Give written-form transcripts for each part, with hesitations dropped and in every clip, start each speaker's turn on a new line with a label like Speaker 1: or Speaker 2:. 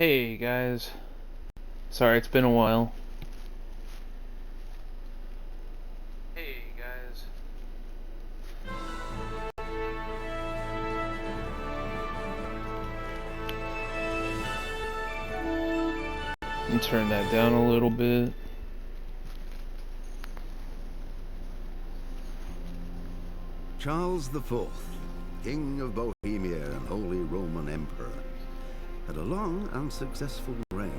Speaker 1: Hey guys, sorry it's been a while. Hey guys. And turn that down a little bit.
Speaker 2: Charles IV, King of Bohemia and Holy Roman Emperor, had a long and successful reign.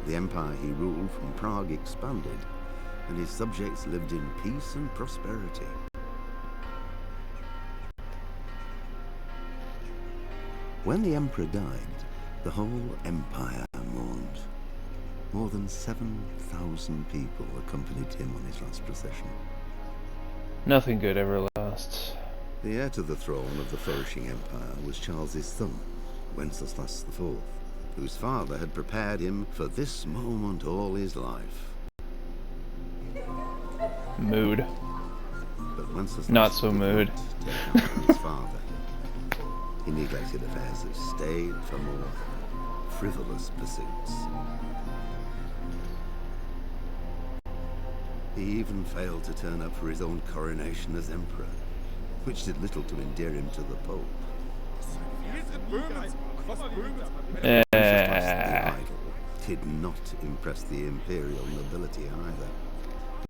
Speaker 2: The empire he ruled from Prague expanded, and his subjects lived in peace and prosperity. When the emperor died, the whole empire mourned. More than 7,000 people accompanied him on his last procession.
Speaker 1: Nothing good ever lasts.
Speaker 2: The heir to the throne of the flourishing empire was Charles's son, Wenceslas IV, whose father had prepared him for this moment all his life.
Speaker 1: Mood.
Speaker 2: But Wenceslas
Speaker 1: Not so mood.
Speaker 2: Take after his father. He neglected affairs of state for more frivolous pursuits. He even failed to turn up for his own coronation as emperor, which did little to endear him to the Pope. The idol did not impress the imperial nobility either.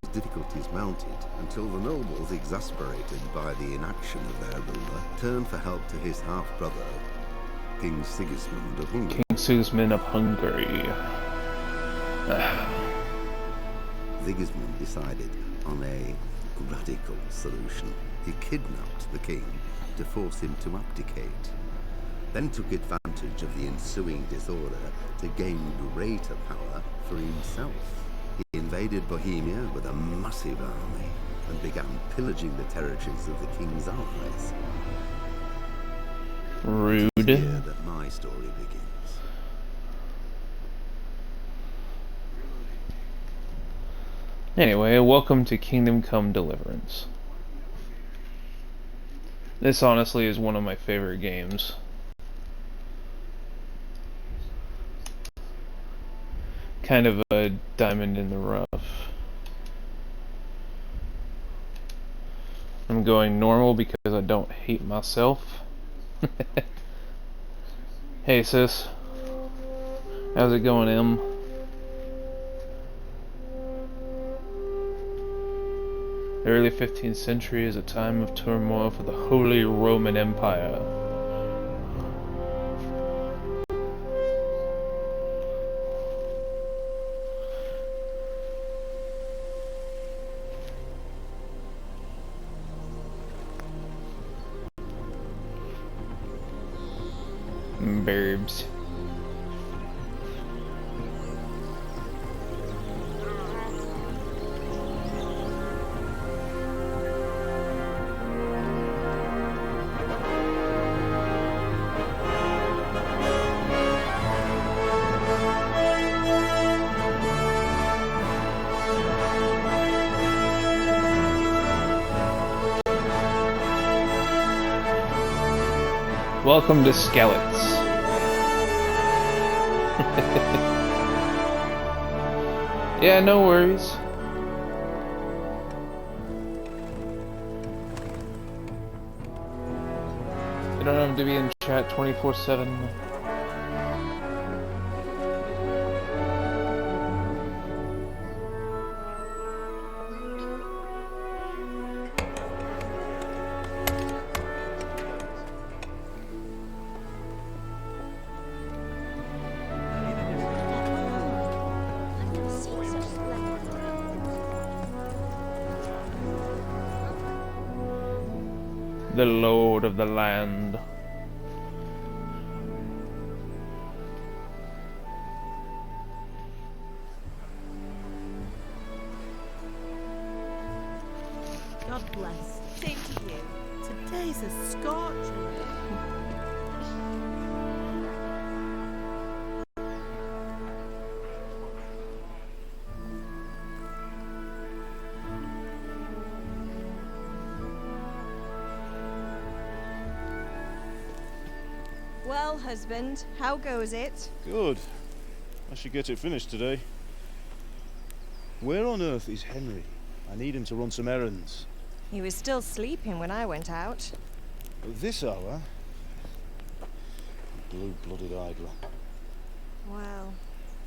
Speaker 2: His difficulties mounted until the nobles, exasperated by the inaction of their ruler, turned for help to his half-brother, King Sigismund of Hungary.
Speaker 1: King Sigismund of Hungary.
Speaker 2: Sigismund decided on a radical solution. He kidnapped the king to force him to abdicate, then took advantage of the ensuing disorder to gain greater power for himself. He invaded Bohemia with a massive army and began pillaging the territories of the king's allies.
Speaker 1: Rude.
Speaker 2: It's here that my story begins.
Speaker 1: Anyway, welcome to Kingdom Come Deliverance. This honestly is one of my favorite games. Kind of a diamond in the rough. I'm going normal because I don't hate myself. Hey sis. How's it going, Em? The early 15th century is a time of turmoil for the Holy Roman Empire. Burbs. Welcome to Skeletons. Yeah, no worries. You don't have to be in chat 24/7. The Lord of the Land.
Speaker 3: God bless. Same to you. Today's a scorcher. Well,
Speaker 4: Well, husband, how goes it?
Speaker 5: Good. I should get it finished today. Where on earth is Henry? I need him to run some errands.
Speaker 4: He was still sleeping when I went out.
Speaker 5: At this hour? Blue-blooded idler.
Speaker 4: Well,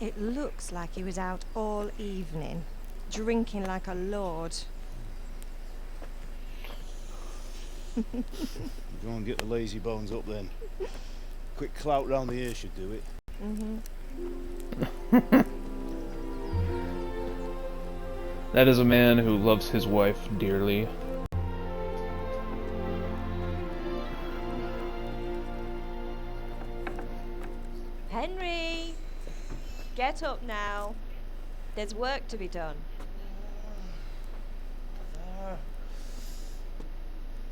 Speaker 4: it looks like he was out all evening, drinking like a lord.
Speaker 5: Go and get the lazy bones up then. Quick clout round the ear should do it.
Speaker 1: That is a man who loves his wife dearly.
Speaker 4: Henry! Get up now. There's work to be done.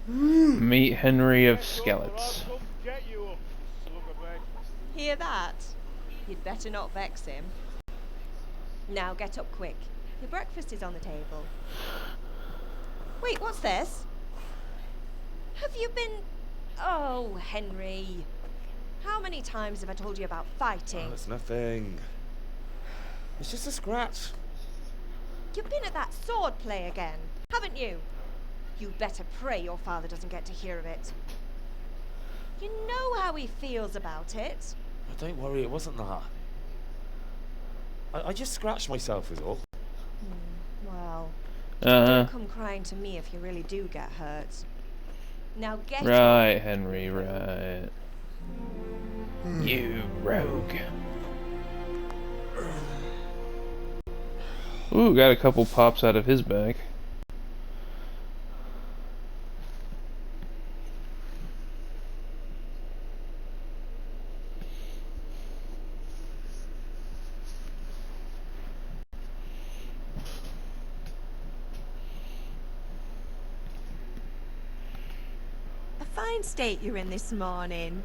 Speaker 1: Meet Henry of Skellets.
Speaker 4: Hear that? You'd better not vex him. Now get up quick. Your breakfast is on the table. Wait, what's this? Have you been... Oh, Henry. How many times have I told you about fighting?
Speaker 6: Oh, it's nothing. It's just a scratch.
Speaker 4: You've been at that sword play again, haven't you? You'd better pray your father doesn't get to hear of it. You know how he feels about it.
Speaker 6: Oh, don't worry, it wasn't that. I just scratched myself is all.
Speaker 4: Well, don't come crying to me if you really do get hurt. Now get up.
Speaker 1: Right, Henry, right. You rogue. Ooh, got a couple pops out of his bag.
Speaker 4: A fine state you're in this morning.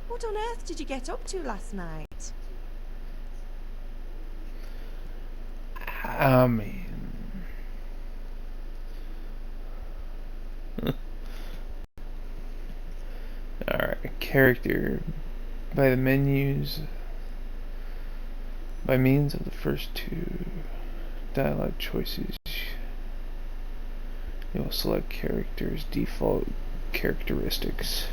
Speaker 4: What on earth did you get up to last night?
Speaker 1: I mean... Alright, character. By the menus. By means of the first two dialogue choices, you will select characters' default characteristics.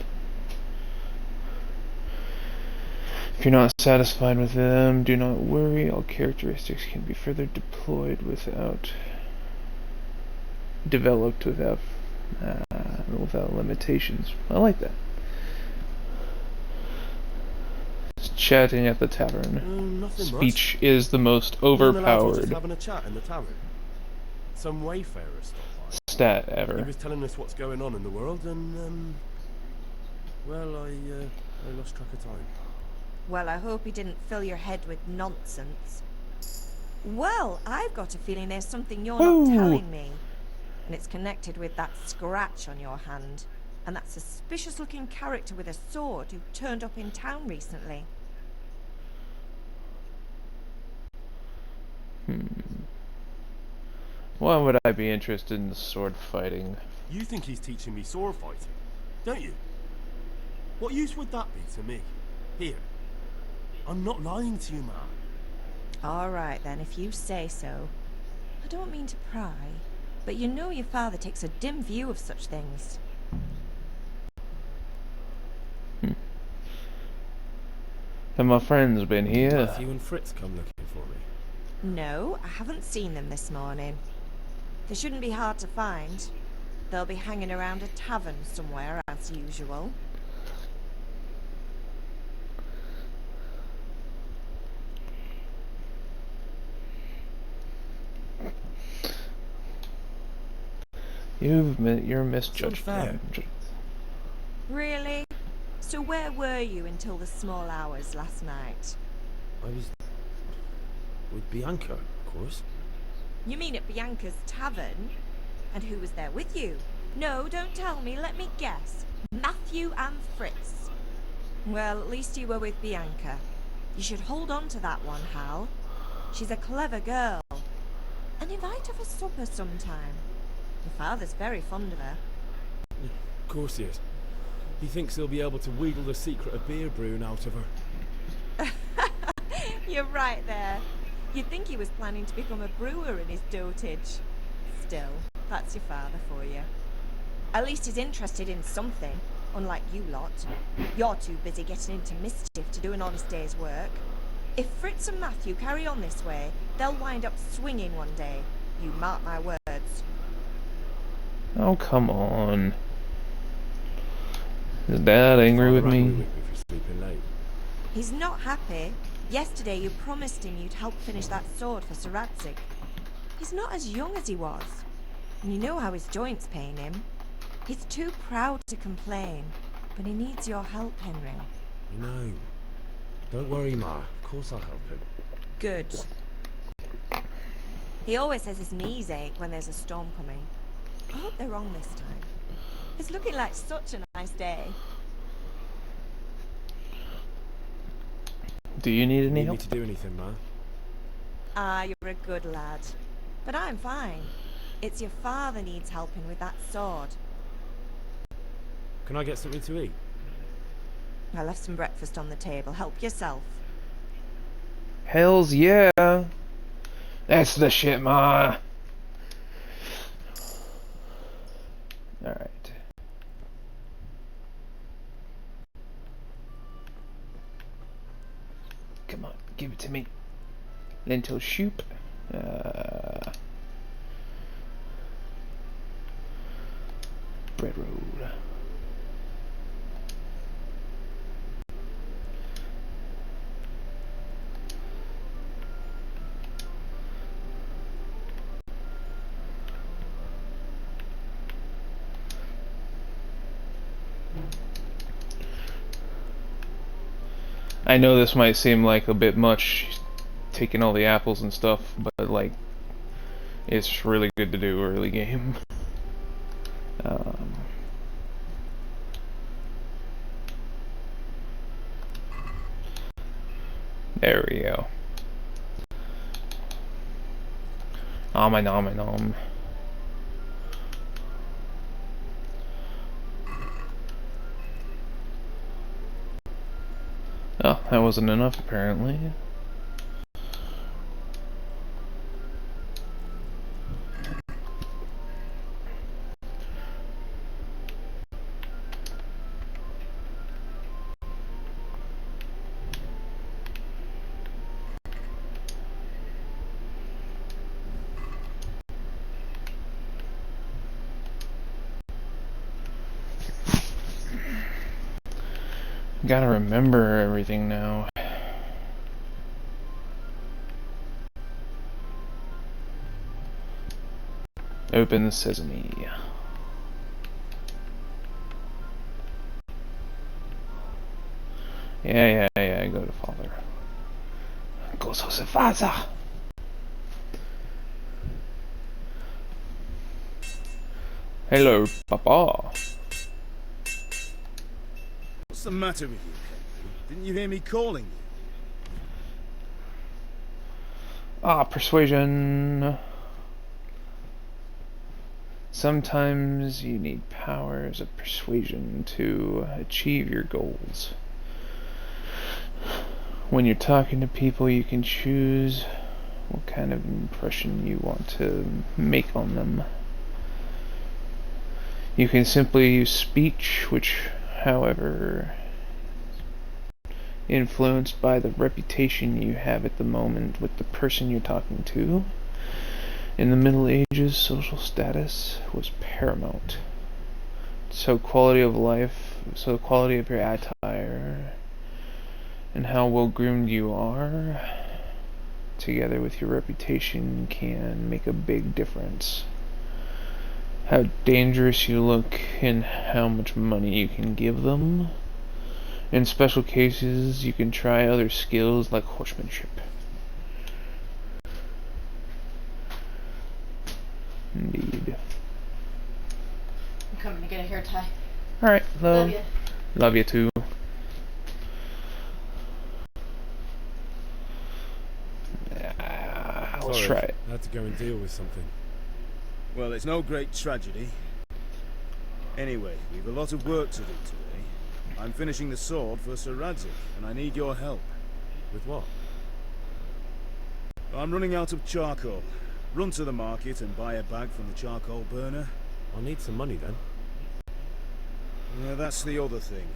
Speaker 1: If you're not satisfied with them, do not worry. All characteristics can be further developed without limitations. I like that. Just chatting at the tavern.
Speaker 7: Nothing
Speaker 1: Speech
Speaker 7: much.
Speaker 1: is the most
Speaker 7: Me and the lads were
Speaker 1: overpowered
Speaker 7: just having a chat in the tavern. Some wayfarer stopped by.
Speaker 1: stat
Speaker 7: He
Speaker 1: ever.
Speaker 7: was telling us what's going on in the world, and well, I lost track of time.
Speaker 4: Well, I hope he didn't fill your head with nonsense. Well, I've got a feeling there's something you're not telling me. And it's connected with that scratch on your hand. And that suspicious-looking character with a sword who turned up in town recently.
Speaker 1: Why would I be interested in sword fighting?
Speaker 7: You think he's teaching me sword fighting, don't you? What use would that be to me? Here. I'm not lying to you, man.
Speaker 4: All right, then, if you say so. I don't mean to pry, but you know your father takes a dim view of such things.
Speaker 1: Have my friends been here?
Speaker 7: Matthew and Fritz come looking for me.
Speaker 4: No, I haven't seen them this morning. They shouldn't be hard to find. They'll be hanging around a tavern somewhere, as usual.
Speaker 1: You're misjudged.
Speaker 7: fair.
Speaker 4: Really? So where were you until the small hours last night?
Speaker 6: I was with Bianca, of course.
Speaker 4: You mean at Bianca's tavern? And who was there with you? No, don't tell me, let me guess. Matthew and Fritz. Well, at least you were with Bianca. You should hold on to that one, Hal. She's a clever girl. And invite her for supper sometime. Your father's very fond of her.
Speaker 7: Of course he is.
Speaker 6: He thinks he'll be able to wheedle the secret of beer brewing out of her.
Speaker 4: You're right there. You'd think he was planning to become a brewer in his dotage. Still, that's your father for you. At least he's interested in something, unlike you lot. You're too busy getting into mischief to do an honest day's work. If Fritz and Matthew carry on this way, they'll wind up swinging one day. You mark my words.
Speaker 1: Oh, come on. Is Dad angry with
Speaker 6: Father
Speaker 1: me?
Speaker 6: angry with me for sleeping late.
Speaker 4: He's not happy. Yesterday you promised him you'd help finish that sword for Sir Radzig. He's not as young as he was. And you know how his joint's paying him. He's too proud to complain, but he needs your help, Henry.
Speaker 6: You know. Don't worry, Ma. Of course I'll help him.
Speaker 4: Good. He always says his knees ache when there's a storm coming. I hope they're wrong this time. It's looking like such a nice day.
Speaker 1: Do you need any
Speaker 6: Need me
Speaker 1: help?
Speaker 6: to do anything, Ma?
Speaker 4: Ah, you're a good lad. But I'm fine. It's your father needs helping with that sword.
Speaker 6: Can I get something to eat?
Speaker 4: I left some breakfast on the table. Help yourself.
Speaker 1: Hells yeah! That's the shit, Ma! Alright. Come on, give it to me. Lentil soup. Bread roll. I know this might seem like a bit much, taking all the apples and stuff, but like, it's really good to do early game. There we go. Nom nom nom. Oh, that wasn't enough apparently. Gotta remember everything now. Open sesame. Yeah, go to father. Go so se father. Hello, Papa.
Speaker 5: What's the matter with you, Henry? Didn't you hear me calling you?
Speaker 1: Ah, persuasion. Sometimes you need powers of persuasion to achieve your goals. When you're talking to people, you can choose what kind of impression you want to make on them. You can simply use speech, which, however, influenced by the reputation you have at the moment with the person you're talking to. In the Middle Ages, social status was paramount. So quality of life, so quality of your attire, and how well groomed you are, together with your reputation, can make a big difference. How dangerous you look and how much money you can give them. In special cases, you can try other skills like horsemanship. Indeed.
Speaker 8: I'm coming to get a hair tie.
Speaker 1: Alright,
Speaker 8: Love you.
Speaker 1: Love you too. Let's
Speaker 6: Sorry,
Speaker 1: try it.
Speaker 6: I had to go and deal with something.
Speaker 5: Well, it's no great tragedy. Anyway, we've a lot of work to do today. I'm finishing the sword for Sir Radzik, and I need your help.
Speaker 7: With what?
Speaker 5: I'm running out of charcoal. Run to the market and buy a bag from the charcoal burner.
Speaker 7: I'll need some money then.
Speaker 5: Yeah, that's the other thing.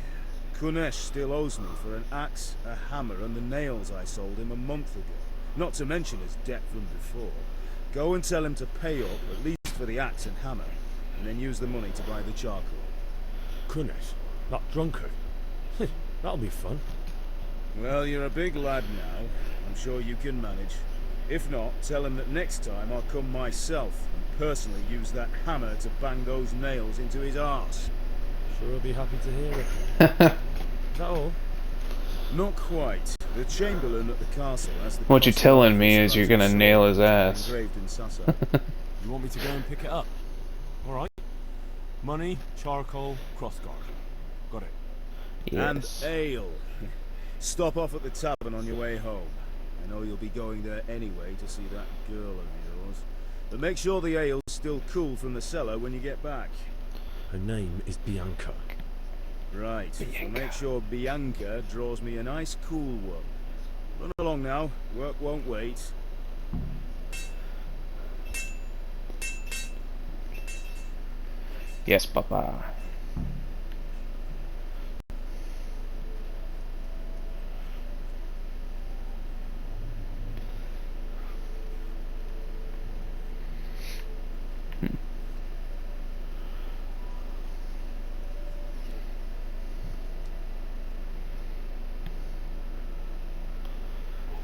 Speaker 5: Kunesh still owes me for an axe, a hammer, and the nails I sold him a month ago. Not to mention his debt from before. Go and tell him to pay up, at least for the axe and hammer, and then use the money to buy the charcoal.
Speaker 7: Kunesh, that drunkard. That'll be fun.
Speaker 5: Well, you're a big lad now. I'm sure you can manage. If not, tell him that next time I'll come myself and personally use that hammer to bang those nails into his arse.
Speaker 7: Sure I'll be happy to hear it. Is that all?
Speaker 5: Not quite. The Chamberlain at the castle has the...
Speaker 1: What you're telling me is you're gonna nail his ass.
Speaker 5: Engraved in Sasa.
Speaker 7: You want me to go and pick it up? Alright. Money, charcoal, crossguard. Got it.
Speaker 1: Yes.
Speaker 5: And ale. Stop off at the tavern on your way home. I know you'll be going there anyway to see that girl of yours. But make sure the ale's still cool from the cellar when you get back.
Speaker 7: Her name is Bianca.
Speaker 5: Right. So make sure Bianca draws me a nice cool one. Run along now. Work won't wait.
Speaker 1: Yes, Papa.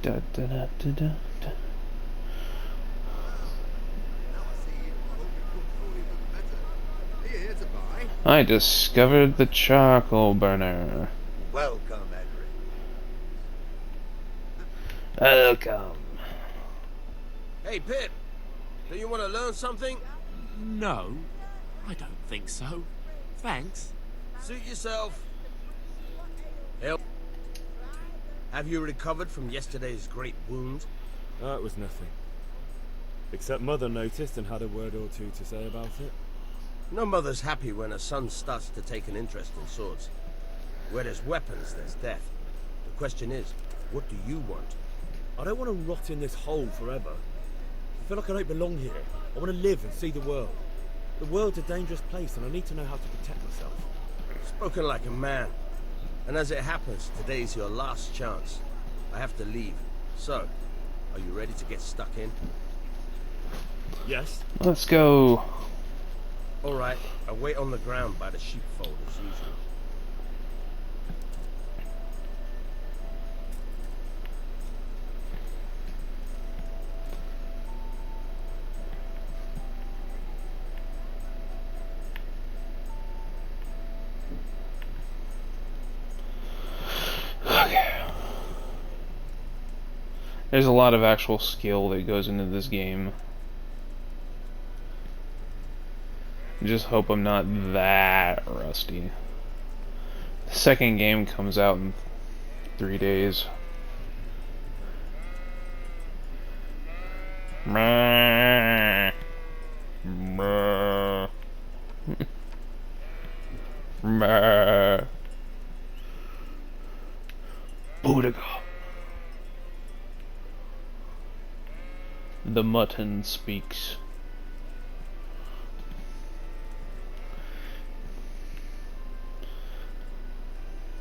Speaker 1: Da, da, da, da, da, da. I discovered the charcoal burner.
Speaker 2: Welcome, Edric.
Speaker 1: Welcome.
Speaker 6: Hey, Pip. Do you want to learn something?
Speaker 7: No, I don't think so. Thanks.
Speaker 6: Suit yourself. Help. Have you recovered from yesterday's great wound?
Speaker 7: That was nothing. Except Mother noticed and had a word or two to say about it.
Speaker 6: No mother's happy when her son starts to take an interest in swords. Where there's weapons, there's death. The question is, what do you want?
Speaker 7: I don't want to rot in this hole forever. I feel like I don't belong here. I want to live and see the world. The world's a dangerous place and I need to know how to protect myself.
Speaker 6: Spoken like a man. And as it happens, today's your last chance. I have to leave. So, are you ready to get stuck in?
Speaker 7: Yes.
Speaker 1: Let's go.
Speaker 6: Alright, I'll wait on the ground by the sheepfold as usual.
Speaker 1: There's a lot of actual skill that goes into this game. Just hope I'm not that rusty. The second game comes out in 3 days. Meh. Meh. Meh. Boudica. The mutton speaks.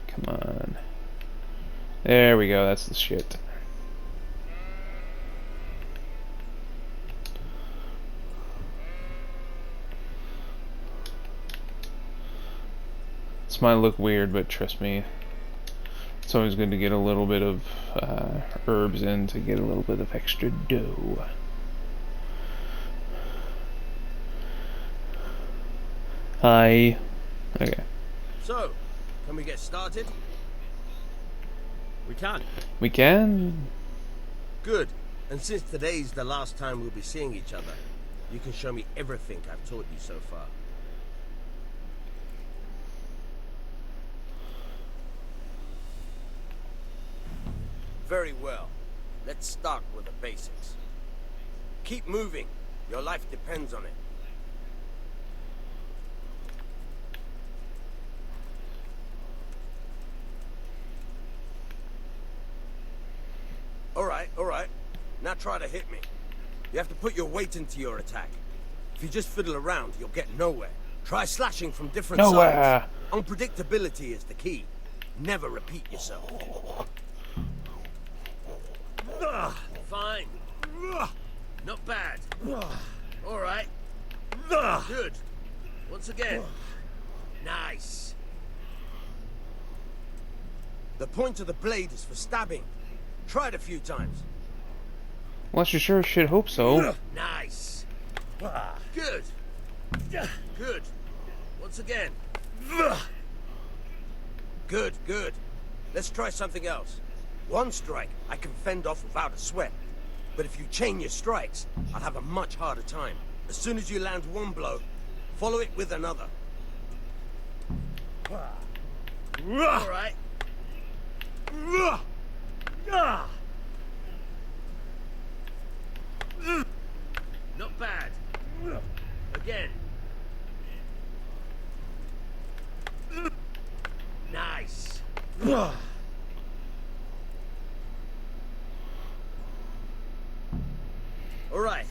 Speaker 1: Come on. There we go, that's the shit. This might look weird, but trust me, it's always good to get a little bit of herbs in to get a little bit of extra dough. Hi. Okay.
Speaker 6: So, can we get started?
Speaker 7: We can.
Speaker 1: We can?
Speaker 6: Good. And since today's the last time we'll be seeing each other, you can show me everything I've taught you so far. Very well. Let's start with the basics. Keep moving. Your life depends on it. Alright, now try to hit me. You have to put your weight into your attack. If you just fiddle around, you'll get nowhere. Try slashing from different
Speaker 1: Nowhere.
Speaker 6: sides. Unpredictability is the key. Never repeat yourself. Fine. Not bad. Alright. Good. Once again. Nice. The point of the blade is for stabbing. Try it a few times.
Speaker 1: Well, you sure should hope so.
Speaker 6: Nice. Good. Good. Once again. Good, good. Let's try something else. One strike I can fend off without a sweat. But if you chain your strikes, I'll have a much harder time. As soon as you land one blow, follow it with another. All right. Not bad. Again. Nice. All right.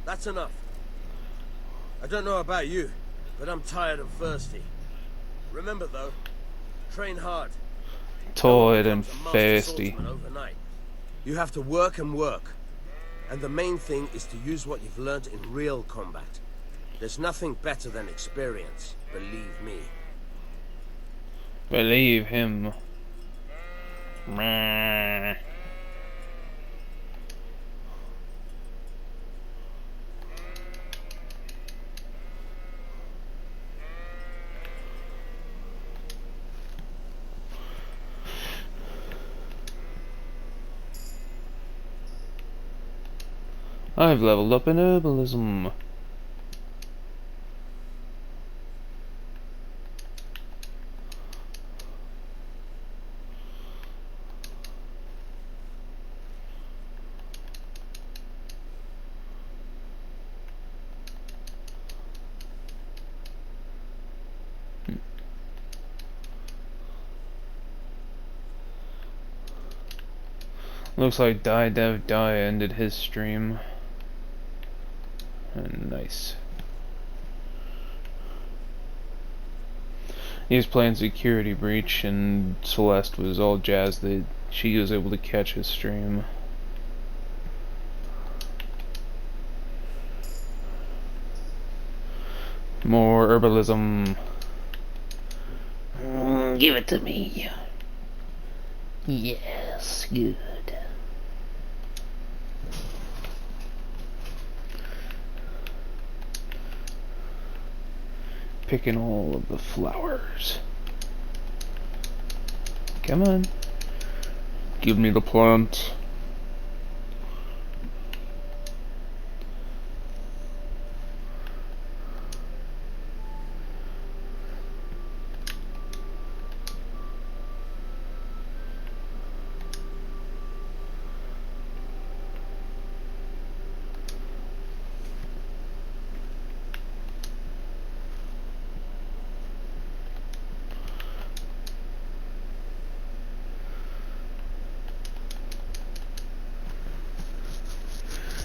Speaker 6: That's enough. I don't know about you, but I'm tired and thirsty. Remember though, train hard.
Speaker 1: Tired and
Speaker 6: Becomes a master
Speaker 1: thirsty.
Speaker 6: swordsman overnight. You have to work and work. And the main thing is to use what you've learned in real combat. There's nothing better than experience, believe me.
Speaker 1: Believe him. Meh. I've leveled up in herbalism. Looks like Die Dev Die ended his stream. Nice. He was playing Security Breach, and Celeste was all jazzed that she was able to catch his stream. More herbalism. Give it to me. Yes, good. Picking all of the flowers. Come on. Give me the plant.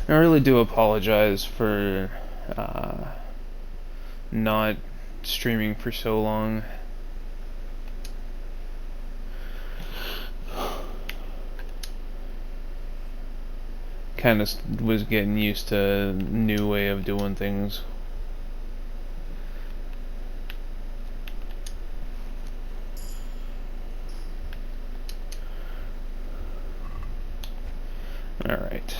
Speaker 1: I really do apologize for not streaming for so long. Kind of was getting used to a new way of doing things. All right.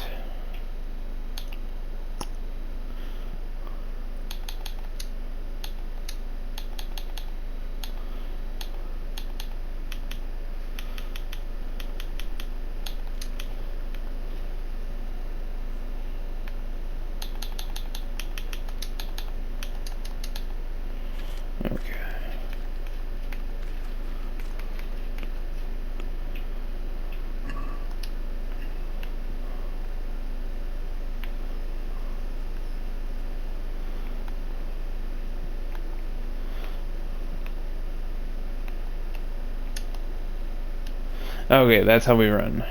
Speaker 1: Okay, that's how we run.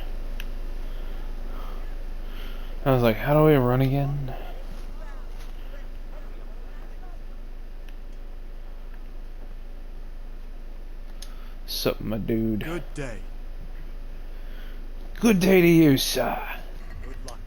Speaker 1: I was like, how do I run again? Sup, my dude?
Speaker 5: Good day.
Speaker 1: Good day to you, sir.
Speaker 5: Good luck.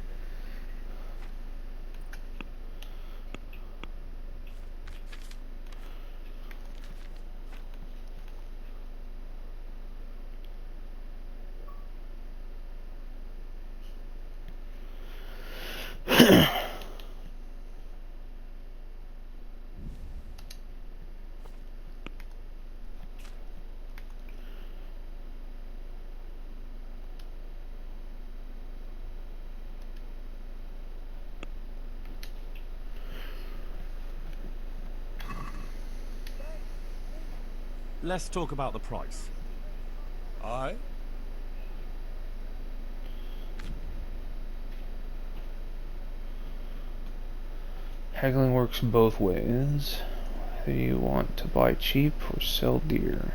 Speaker 7: Let's talk about the price.
Speaker 5: Aye?
Speaker 1: Haggling works both ways. Whether you want to buy cheap or sell dear.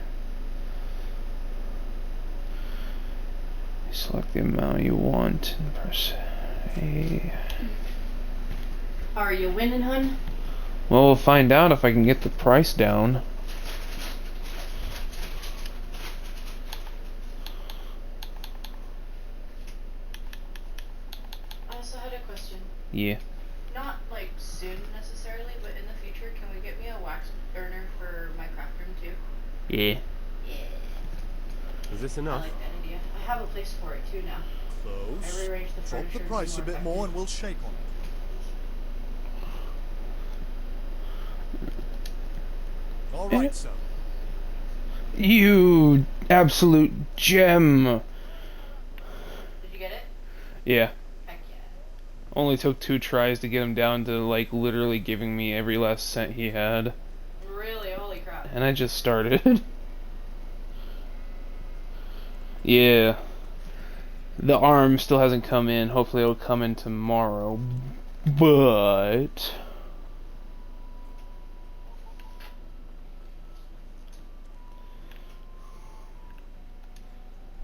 Speaker 1: Select the amount you want and press A.
Speaker 8: Are you winning, hun?
Speaker 1: Well, we'll find out if I can get the price down.
Speaker 8: I also had a question.
Speaker 1: Yeah.
Speaker 8: Not like soon necessarily, but in the future, can we get me a wax burner for my craft room too?
Speaker 1: Yeah.
Speaker 7: Is this
Speaker 8: I
Speaker 7: enough?
Speaker 8: like that idea. I have a place for it too now. I
Speaker 5: Close.
Speaker 8: rearranged the
Speaker 5: Drop
Speaker 8: furniture.
Speaker 5: the
Speaker 8: to
Speaker 5: price
Speaker 8: be
Speaker 5: a bit
Speaker 8: effective.
Speaker 5: more and we'll shake on it. All right, sir.
Speaker 1: You absolute gem.
Speaker 8: Did you get it?
Speaker 1: Yeah.
Speaker 8: Heck yeah.
Speaker 1: Only took 2 tries to get him down to like literally giving me every last cent he had.
Speaker 8: Really? Holy crap.
Speaker 1: And I just started. Yeah. The arm still hasn't come in. Hopefully it'll come in tomorrow. But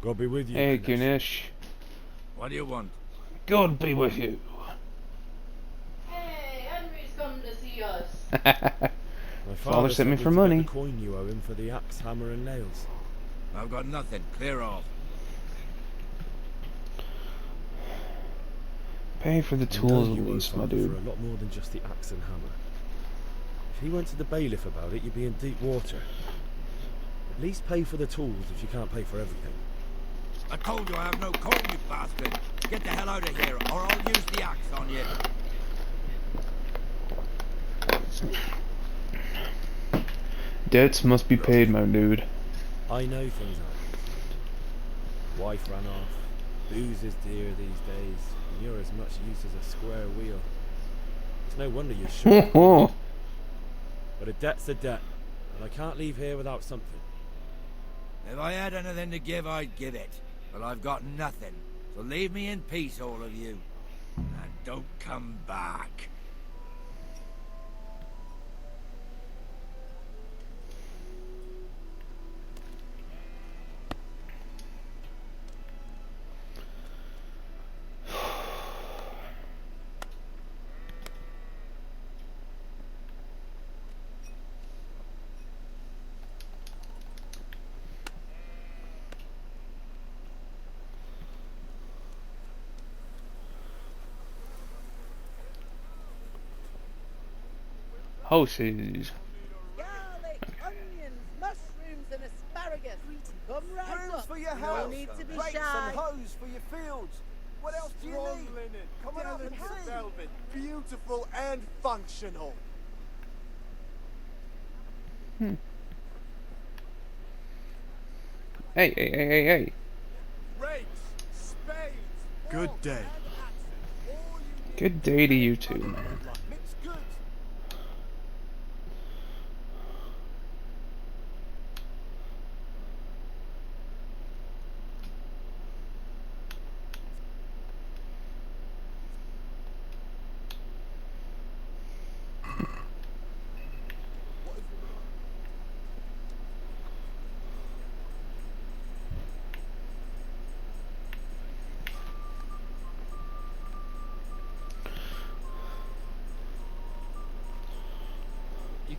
Speaker 5: God be with you.
Speaker 1: hey,
Speaker 5: Ganesh.
Speaker 1: Ganesh.
Speaker 6: What do you want?
Speaker 1: God be with you.
Speaker 8: Hey, Henry's come to see us.
Speaker 5: My
Speaker 1: Father sent me
Speaker 5: said
Speaker 1: for
Speaker 5: to get
Speaker 1: money.
Speaker 5: the coin you owe him for the axe, hammer, and nails.
Speaker 6: I've got nothing. Clear off.
Speaker 1: Pay for the
Speaker 5: You know
Speaker 1: tools
Speaker 5: you
Speaker 1: at
Speaker 5: owe
Speaker 1: least, my
Speaker 5: Father
Speaker 1: dude.
Speaker 5: for a lot more than just the axe and hammer. If he went to the bailiff about it, you'd be in deep water. At least pay for the tools if you can't pay for everything.
Speaker 6: I told you I have no coin, you bastard. Get the hell out of here, or I'll use the axe on you.
Speaker 1: Debts must be paid, my dude.
Speaker 5: I know things aren't easy. Wife ran off. Booze is dear these days, and you're as much use as a square wheel. It's no wonder you're short. But a debt's a debt, and I can't leave here without something.
Speaker 6: If I had anything to give, I'd give it. But I've got nothing. So leave me in peace, all of you. And don't come back.
Speaker 1: Houses.
Speaker 3: Garlic, onions, mushrooms, and asparagus. Come right
Speaker 9: Brooms
Speaker 3: up.
Speaker 9: for your
Speaker 3: No
Speaker 9: house,
Speaker 3: need to be
Speaker 9: rakes
Speaker 3: shy.
Speaker 9: and hoes for your fields. What else do you
Speaker 10: Strong
Speaker 9: need?
Speaker 10: linen,
Speaker 9: Come on up and
Speaker 10: delicate
Speaker 9: see.
Speaker 10: velvet, beautiful and functional.
Speaker 1: Hey, hey, hey, hey, hey.
Speaker 10: Rakes, spades,
Speaker 5: Good
Speaker 10: forks,
Speaker 5: day.
Speaker 10: and axes. All you need
Speaker 1: Good day to you too, man.
Speaker 10: mixed goods.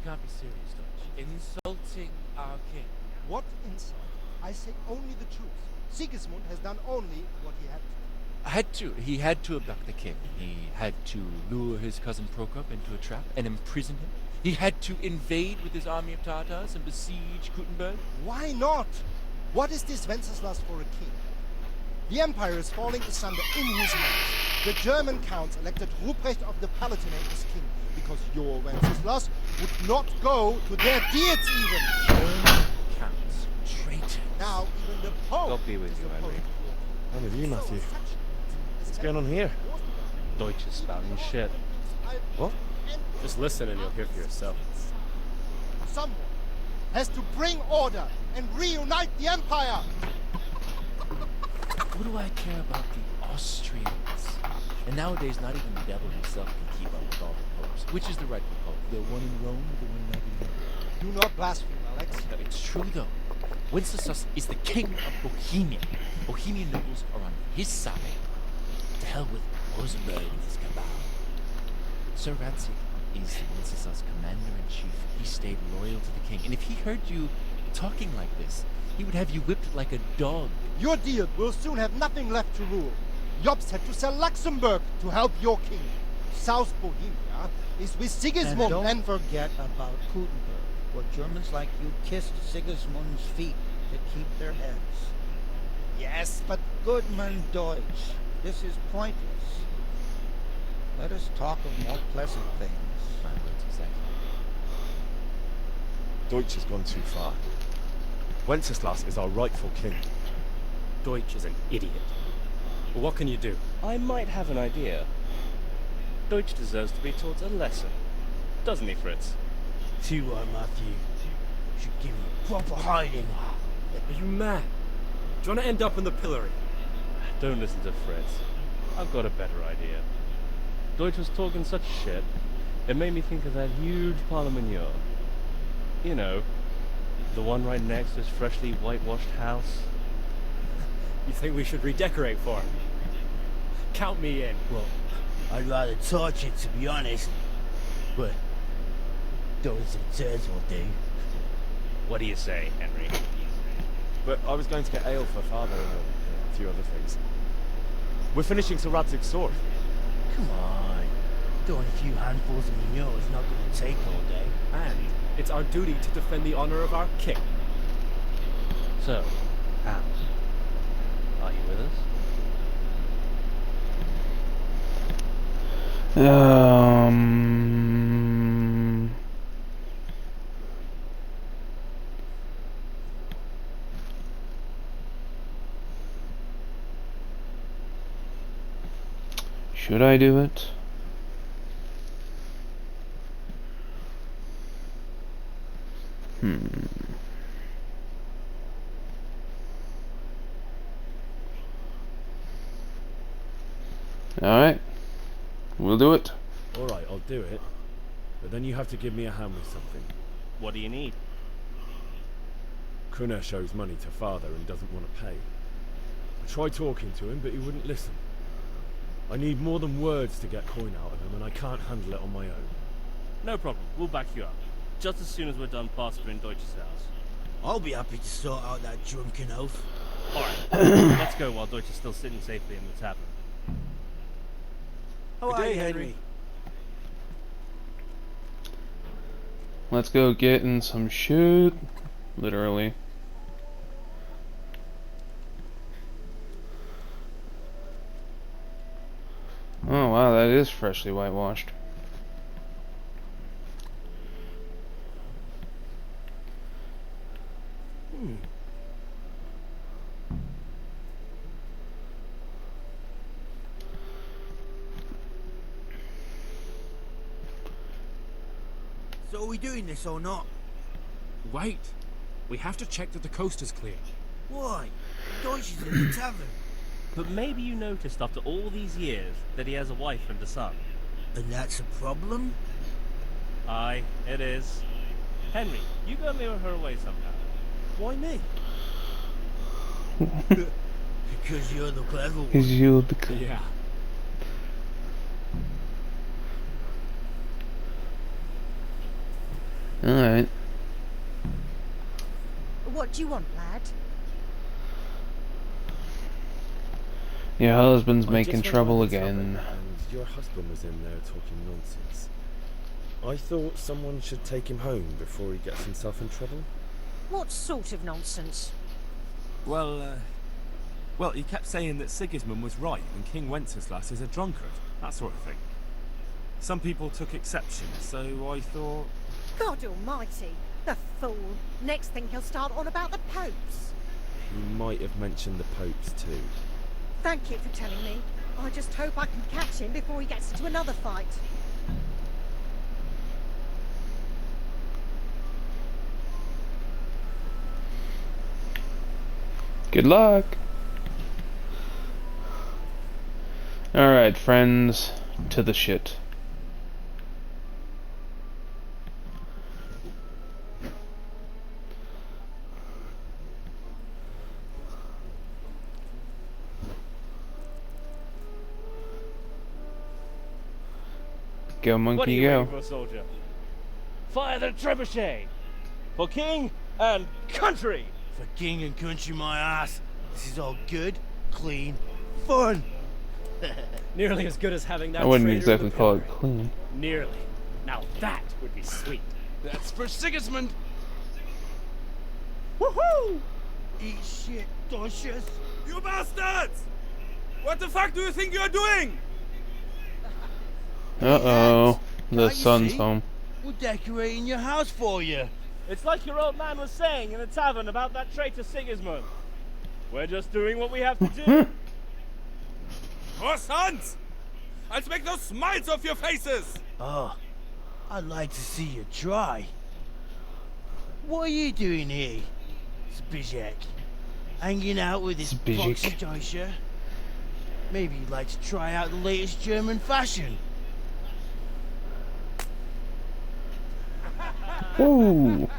Speaker 11: can't be serious, Dutch. Insulting our king.
Speaker 9: What insult? I say only the truth. Sigismund has done only what he had to.
Speaker 11: He had to abduct the king. He had to lure his cousin Prokop into a trap and imprison him. He had to invade with his army of Tartars and besiege Gutenberg.
Speaker 9: Why not? What is this Wenceslas for a king? The empire is falling asunder in his hands. The German counts elected Ruprecht of the Palatinate as king because your Wenceslas would not go to their diets even.
Speaker 11: German counts, traitors.
Speaker 9: Now even the Pope
Speaker 7: God be with
Speaker 9: is
Speaker 7: you,
Speaker 9: opposed
Speaker 7: Henry.
Speaker 9: to war.
Speaker 7: I'm with you, Matthew. What's going on here?
Speaker 12: Deutsch is spouting shit.
Speaker 7: What?
Speaker 12: Just listen and you'll hear for yourself.
Speaker 9: Someone has to bring order and reunite the empire.
Speaker 11: What do I care about the Austrians? And nowadays, not even the devil himself can keep up with all the popes. Which is the rightful pope? The one in Rome or the one in Avignon?
Speaker 9: Do not blaspheme, Alex.
Speaker 11: It's true, though. Wenceslas is the king of Bohemia. Bohemian nobles are on his side. To hell with Rosenberg and his cabal. Sir Radzic is Wenceslas' commander-in-chief. He stayed loyal to the king. And if he heard you talking like this, he would have you whipped like a dog.
Speaker 9: Your deal will soon have nothing left to rule. Jobst had to sell Luxembourg to help your king. South Bohemia is with Sigismund
Speaker 13: And don't forget about Gutenberg, where Germans like you kissed Sigismund's feet to keep their heads.
Speaker 9: Yes, but
Speaker 13: Goodman Deutsch, this is pointless. Let us talk of more pleasant things.
Speaker 11: My words exactly.
Speaker 7: Deutsch has gone too far. Wenceslas is our rightful king.
Speaker 12: Deutsch is an idiot. But what can you do? I might have an idea. Deutsch deserves to be taught a lesson. Doesn't he, Fritz?
Speaker 13: You are, Matthew. Should give him a proper hiding.
Speaker 12: Are you mad? Do you want to end up in the pillory? Don't listen to Fritz. I've got a better idea. Deutsch was talking such shit, it made me think of that huge parliament. You know, the one right next to his freshly whitewashed house. You think we should redecorate for him? Count me in.
Speaker 13: Well, I'd rather torch it, to be honest. But those returns will do.
Speaker 12: What do you say, Henry?
Speaker 7: But I was going to get ale for father and a few other things. We're finishing Sir Radzig's sword.
Speaker 13: Come on. Doing a few handfuls of manure is not going to take all day.
Speaker 12: And it's our duty to defend the honor of our king. So, Al, are you with us?
Speaker 1: Should I do it? Alright. We'll do it.
Speaker 7: Alright, I'll do it. But then you have to give me a hand with something.
Speaker 12: What do you need?
Speaker 7: Kunesh owes money to father and doesn't want to pay. I tried talking to him, but he wouldn't listen. I need more than words to get coin out of him, and I can't handle it on my own.
Speaker 12: No problem. We'll back you up. Just as soon as we're done plastering Deutsch's house.
Speaker 13: I'll be happy to sort out that drunken oaf.
Speaker 12: Alright, let's go while Deutsch is still sitting safely in the tavern.
Speaker 13: How
Speaker 12: Good
Speaker 13: are
Speaker 12: day,
Speaker 13: you,
Speaker 12: Henry.
Speaker 1: Let's go get in some shit. Literally. Oh wow, that is freshly whitewashed.
Speaker 13: So are we doing this or not?
Speaker 14: Wait. We have to check that the coast is clear.
Speaker 13: Why? Deutsch is in the tavern.
Speaker 12: But maybe you noticed after all these years that he has a wife and a son.
Speaker 13: And that's a problem?
Speaker 12: Aye, it is. Henry, you go lure her away somehow.
Speaker 13: Why me? Because you're the clever one.
Speaker 1: Is you the
Speaker 14: Yeah.
Speaker 1: Alright.
Speaker 3: What do you want, lad?
Speaker 1: Your husband's
Speaker 7: I
Speaker 1: making
Speaker 7: just went
Speaker 1: trouble
Speaker 7: by the tavern,
Speaker 1: again.
Speaker 7: And your husband was in there talking nonsense. I thought someone should take him home before he gets himself in trouble.
Speaker 3: What sort of nonsense?
Speaker 14: Well, he kept saying that Sigismund was right and King Wenceslas is a drunkard, that sort of thing. Some people took exception, so I thought...
Speaker 3: God almighty, the fool. Next thing he'll start on about the popes.
Speaker 7: He might have mentioned the popes too.
Speaker 3: Thank you for telling me. I just hope I can catch him before he gets into another fight.
Speaker 1: Good luck. Alright, friends, to the shit. Go,
Speaker 12: What are
Speaker 1: monkey,
Speaker 12: you
Speaker 1: go.
Speaker 12: waiting for, soldier? Fire the trebuchet! For king and country!
Speaker 15: For king and country, my ass. This is all good, clean, fun.
Speaker 12: Nearly as good as having that
Speaker 1: I wouldn't
Speaker 12: traitor in the
Speaker 1: exactly call it
Speaker 12: pillory.
Speaker 1: clean.
Speaker 12: Nearly. Now that would be sweet.
Speaker 14: That's for Sigismund!
Speaker 15: Woohoo! Eat shit, Docious.
Speaker 10: You bastards! What the fuck do you think you're doing?
Speaker 1: Uh-oh. The
Speaker 15: Can't you
Speaker 1: son's
Speaker 15: see?
Speaker 1: home.
Speaker 15: We're decorating your house for you.
Speaker 12: It's like your old man was saying in the tavern about that traitor Sigismund. We're just doing what we have to do.
Speaker 10: Oh, sons! I'll make those smiles off your faces!
Speaker 15: Oh, I'd like to see you try. What are you doing here, Zbyszek? Hanging out with this
Speaker 1: Zbyszek.
Speaker 15: foxy Deutscher? Maybe you'd like to try out the latest German fashion.
Speaker 1: Ooh.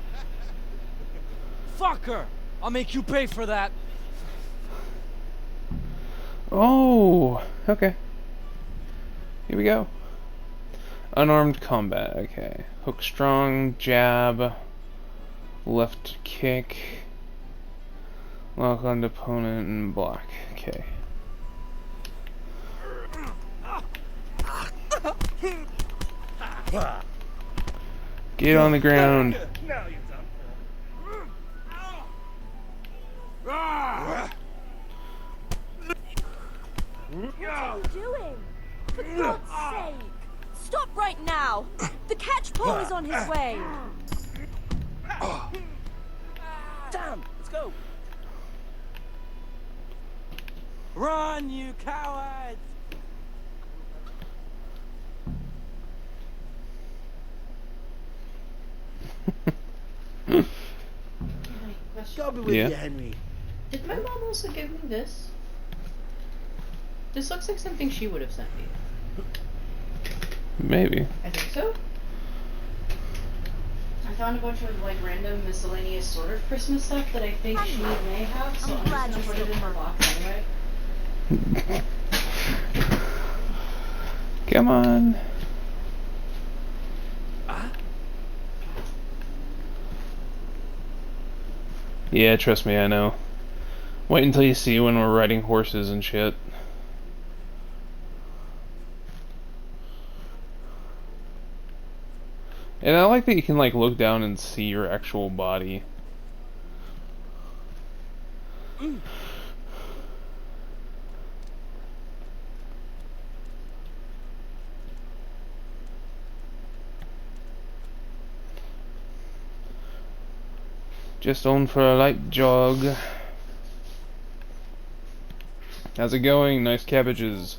Speaker 16: Fucker! I'll make you pay for that.
Speaker 1: Oh, okay. Here we go. Unarmed combat, okay. Hook strong, jab, left kick, lock on opponent, and block. Okay. Get on the ground.
Speaker 12: Now you're done
Speaker 4: What are you doing? For God's sake! Stop right now! The catch pole is on his way!
Speaker 16: Damn! Let's go! Run, you cowards!
Speaker 15: God be with
Speaker 1: Yeah.
Speaker 15: you, Henry.
Speaker 8: Did my mom also give me this? This looks like something she would have sent me.
Speaker 1: Maybe.
Speaker 8: I think so. I found a bunch of like random miscellaneous sort of Christmas stuff that I think she may have, so I'm
Speaker 3: glad
Speaker 8: just
Speaker 3: you
Speaker 8: gonna put it in her box anyway.
Speaker 1: Come on. Yeah, trust me, I know. Wait until you see when we're riding horses and shit. And I like that you can like look down and see your actual body. Just on for a light jog. How's it going? Nice cabbages.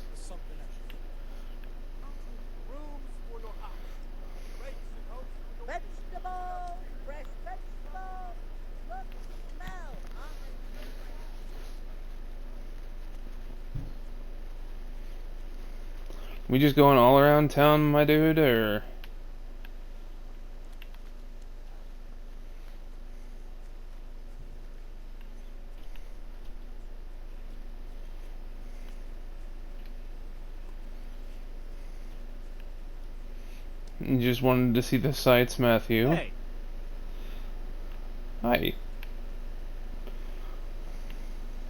Speaker 3: Vegetables! Fresh vegetables! Look, smell!
Speaker 1: We just going all around town, my dude, or? You just wanted to see the sights, Matthew.
Speaker 12: Hey,
Speaker 1: Hi.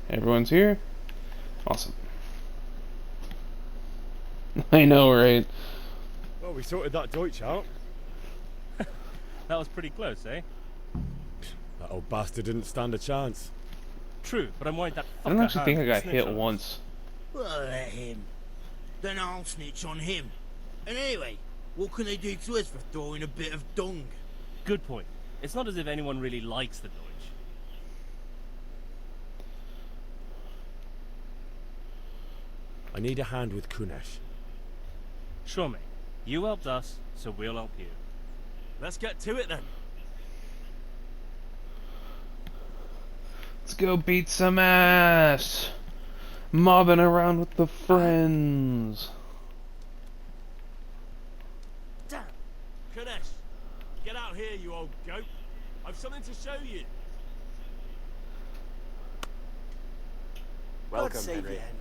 Speaker 1: Everyone's here? Awesome. I know, right?
Speaker 5: Well, we sorted that Deutsch out.
Speaker 12: That was pretty close, eh?
Speaker 5: That old bastard didn't stand a chance.
Speaker 12: True, but I'm worried that
Speaker 1: I don't
Speaker 12: fucker
Speaker 1: actually think I got
Speaker 12: snitched
Speaker 1: hit
Speaker 12: on us.
Speaker 1: once.
Speaker 15: Well, let him. Then I'll snitch on him. And anyway, what can they do to us for throwing a bit of dung?
Speaker 12: Good point. It's not as if anyone really likes the Deutsch.
Speaker 5: I need a hand with Kunesh.
Speaker 12: Sure, mate. You helped us, so we'll help you.
Speaker 14: Let's get to it then.
Speaker 1: Let's go beat some ass! Mobbing around with the friends.
Speaker 14: Damn! Kunesh, get out here, you old goat. I've something to show you.
Speaker 6: Welcome,
Speaker 15: God save
Speaker 6: Henry.
Speaker 15: you, Henry.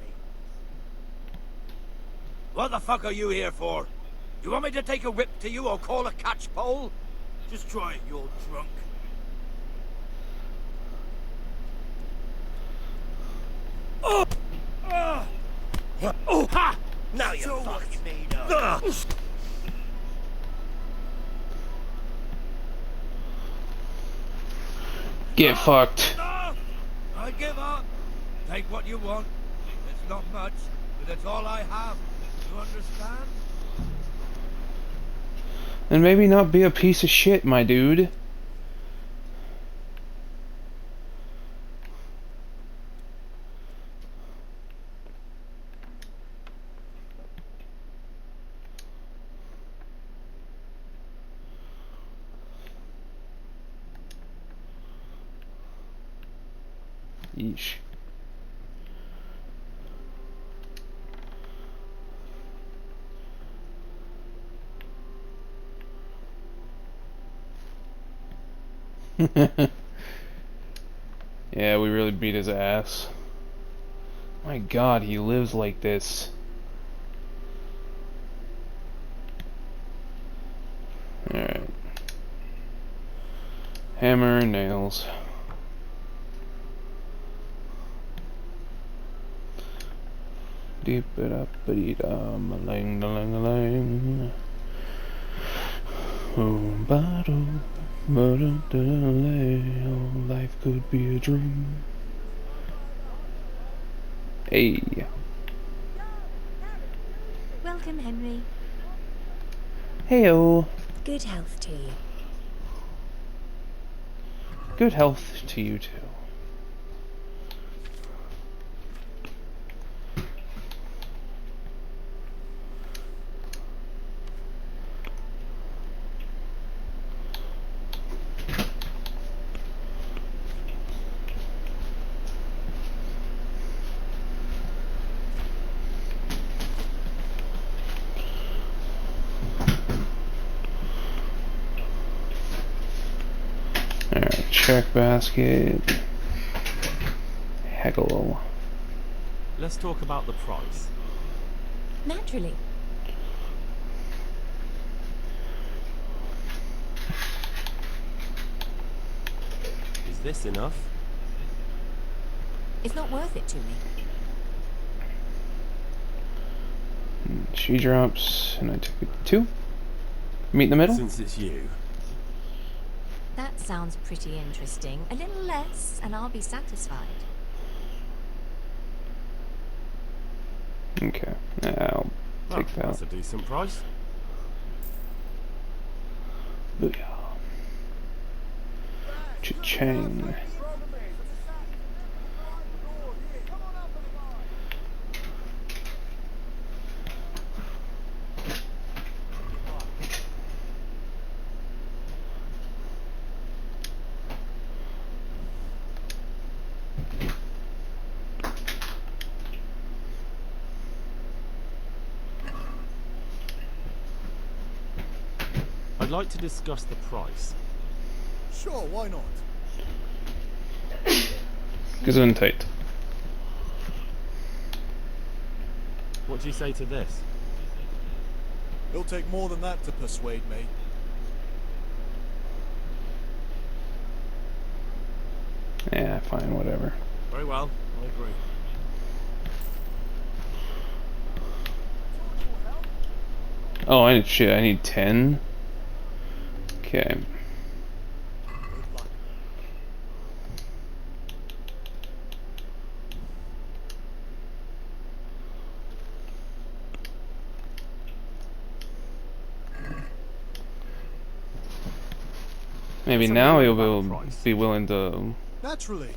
Speaker 6: What the fuck are you here for? You want me to take a whip to you or call a catchpole?
Speaker 15: Just try it, you old drunk.
Speaker 6: Oh! Oh! Ha! Now you're
Speaker 15: So
Speaker 6: fucked.
Speaker 15: what you made of?
Speaker 1: Get fucked.
Speaker 6: I give up. Take what you want. It's not much, but it's all I have. You understand?
Speaker 1: And maybe not be a piece of shit, my dude. Yeesh. Yeah, we really beat his ass. My god, he lives like this. Alright. Hammer and nails. Deep it up, a dee dum, a lang, a lang, a lang. Oh, battle, life could be a dream. Hey.
Speaker 4: Welcome, Henry.
Speaker 1: Heyo.
Speaker 4: Good health to you.
Speaker 1: Good health to you too. Alright, check basket. Hegel.
Speaker 14: Let's talk about the price.
Speaker 4: Naturally.
Speaker 14: Is this enough?
Speaker 4: It's not worth it to me.
Speaker 1: She drops, and I took it 2. Meet in the middle?
Speaker 14: Since it's you.
Speaker 4: That sounds pretty interesting. A little less, and I'll be satisfied.
Speaker 1: Okay, I'll take that.
Speaker 14: That's a decent price.
Speaker 1: Booyah. Cha-chang.
Speaker 14: I'd like to discuss the price.
Speaker 9: Sure, why not?
Speaker 1: Gesundheit.
Speaker 14: What do you say to this?
Speaker 9: It'll take more than that to persuade me.
Speaker 1: Yeah, fine, whatever.
Speaker 14: Very well, I agree.
Speaker 1: Oh, I need 10. Okay. Maybe now he'll be willing to.
Speaker 9: Naturally.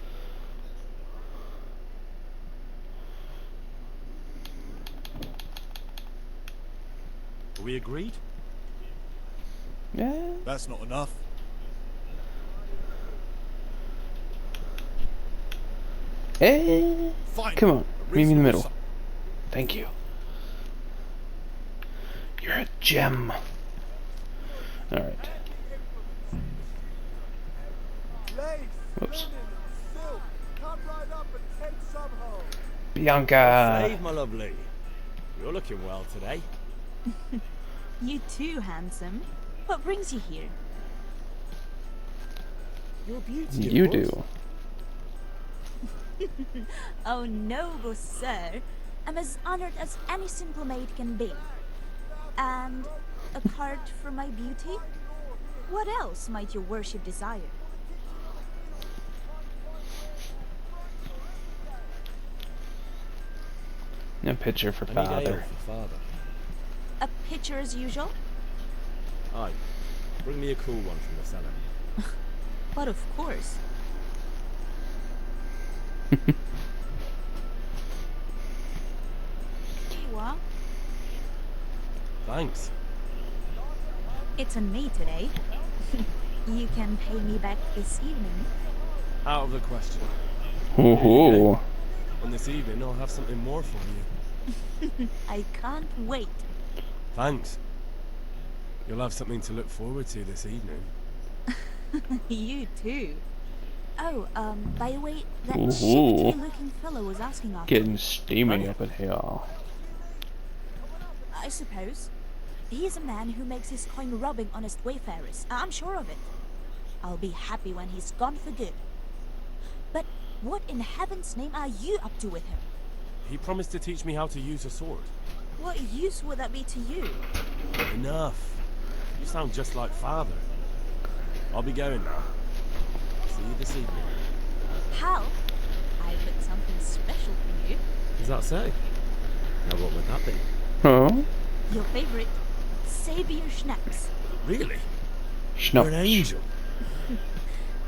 Speaker 14: Are we agreed?
Speaker 1: Yeah.
Speaker 9: That's not enough.
Speaker 1: Hey.
Speaker 9: Fine.
Speaker 1: Come on, meet me in the middle. Thank you. You're a gem. All right. Whoops. Bianca.
Speaker 7: Save, my lovely. You're looking well today.
Speaker 3: You too, handsome. What brings you here?
Speaker 7: Your beauty.
Speaker 1: You do.
Speaker 3: Oh, noble sir. I'm as honored as any simple maid can be. And a card for my beauty? What else might your worship desire?
Speaker 1: A picture for
Speaker 7: I need ale
Speaker 1: father.
Speaker 7: for father.
Speaker 3: A pitcher as usual?
Speaker 7: Aye. Bring me a cool one from the cellar.
Speaker 3: But of course. Here you are.
Speaker 14: Thanks.
Speaker 3: It's on me today. You can pay me back this evening.
Speaker 14: Out of the question.
Speaker 1: Ooh.
Speaker 14: And this evening I'll have something more for you.
Speaker 3: I can't wait.
Speaker 14: Thanks. You'll have something to look forward to this evening.
Speaker 3: You too. Oh, by the way, that
Speaker 1: Ooh.
Speaker 3: shifty-looking fellow was asking after
Speaker 1: Getting
Speaker 3: you.
Speaker 1: steamy up in here.
Speaker 3: I suppose. He's a man who makes his coin robbing honest wayfarers. I'm sure of it. I'll be happy when he's gone for good. But what in heaven's name are you up to with him?
Speaker 14: He promised to teach me how to use a sword.
Speaker 3: What use would that be to you?
Speaker 14: Enough. You sound just like father. I'll be going now. See you this evening.
Speaker 3: Hal, I've got something special for you.
Speaker 14: Is that so? Now what would that be?
Speaker 1: Huh?
Speaker 3: Your favorite, Savior Schnapps.
Speaker 14: Really?
Speaker 1: Schnapps.
Speaker 14: You're an angel.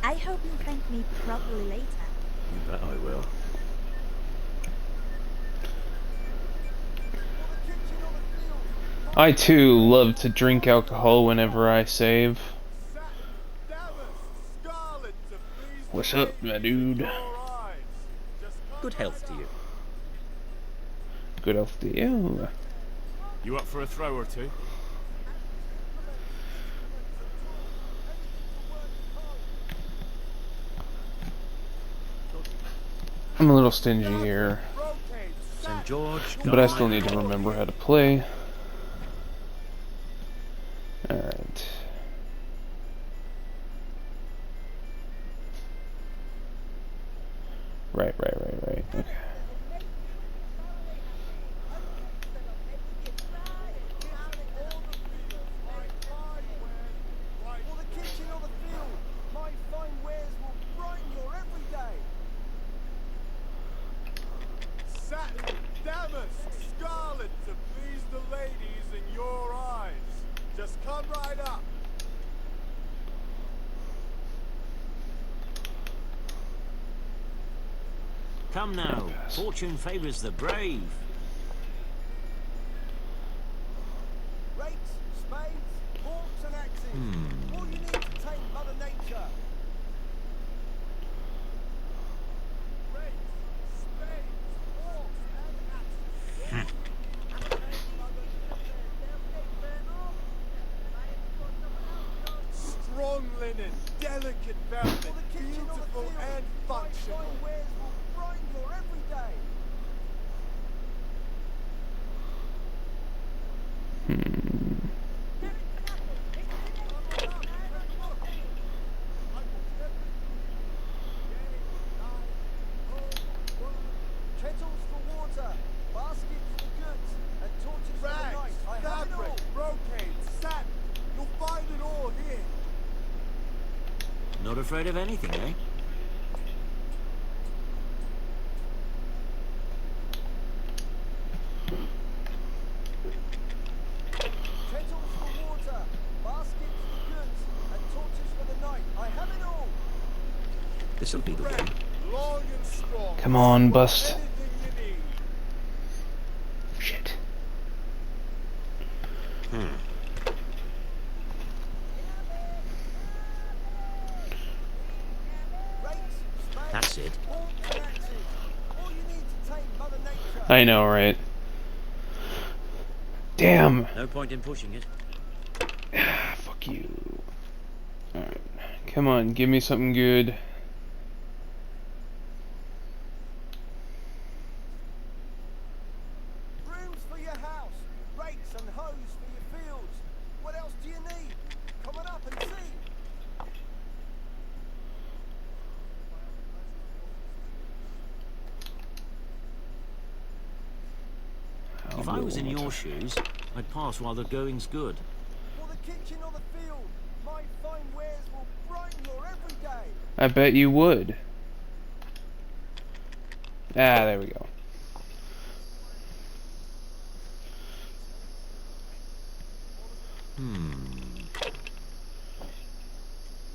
Speaker 3: I hope you'll thank me properly later.
Speaker 14: You bet I will.
Speaker 1: I too love to drink alcohol whenever I save. What's up, my dude?
Speaker 11: Good health to you.
Speaker 1: Good health to you.
Speaker 14: You up for a throw or two?
Speaker 1: I'm a little stingy here,
Speaker 11: St. George.
Speaker 1: but I still need to remember how to play. Alright. Right. Okay.
Speaker 5: Satin, damask, scarlet to please the ladies in your eyes. Just come right up.
Speaker 17: Come now, fortune favours the brave.
Speaker 5: Rakes, spades, forks and axes. All you need to tame Mother Nature. Rakes, spades, forks and axes. Strong linen, delicate velvet, beautiful and functional.
Speaker 17: Not afraid of anything, eh?
Speaker 18: Kettles for water, baskets for goods, and torches for the night. I have it all.
Speaker 17: This'll be the one.
Speaker 5: Long and strong.
Speaker 1: Come on, bust.
Speaker 5: Anything you need.
Speaker 1: Shit.
Speaker 17: That's it.
Speaker 1: I know, right? Damn.
Speaker 17: No point in pushing it.
Speaker 1: Fuck you. Alright. Come on, give me something good.
Speaker 18: Brooms for your house, rakes and hoes for your fields. What else do you need? Come on up and see.
Speaker 17: If I was in your shoes, I'd pass while the going's good.
Speaker 18: For the kitchen or the field, my fine wares will brighten your every day.
Speaker 1: I bet you would. Ah, there we go.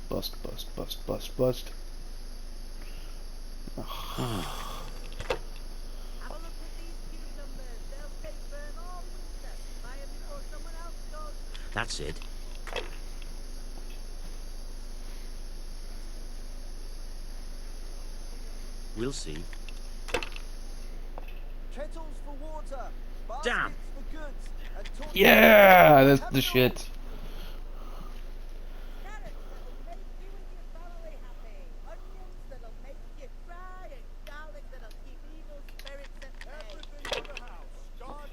Speaker 1: Bust, bust, bust, bust, bust. Ugh.
Speaker 17: That's it. We'll see.
Speaker 18: Kettles for water, baskets
Speaker 17: Damn.
Speaker 18: for goods, and torches.
Speaker 1: Yeah, that's the shit.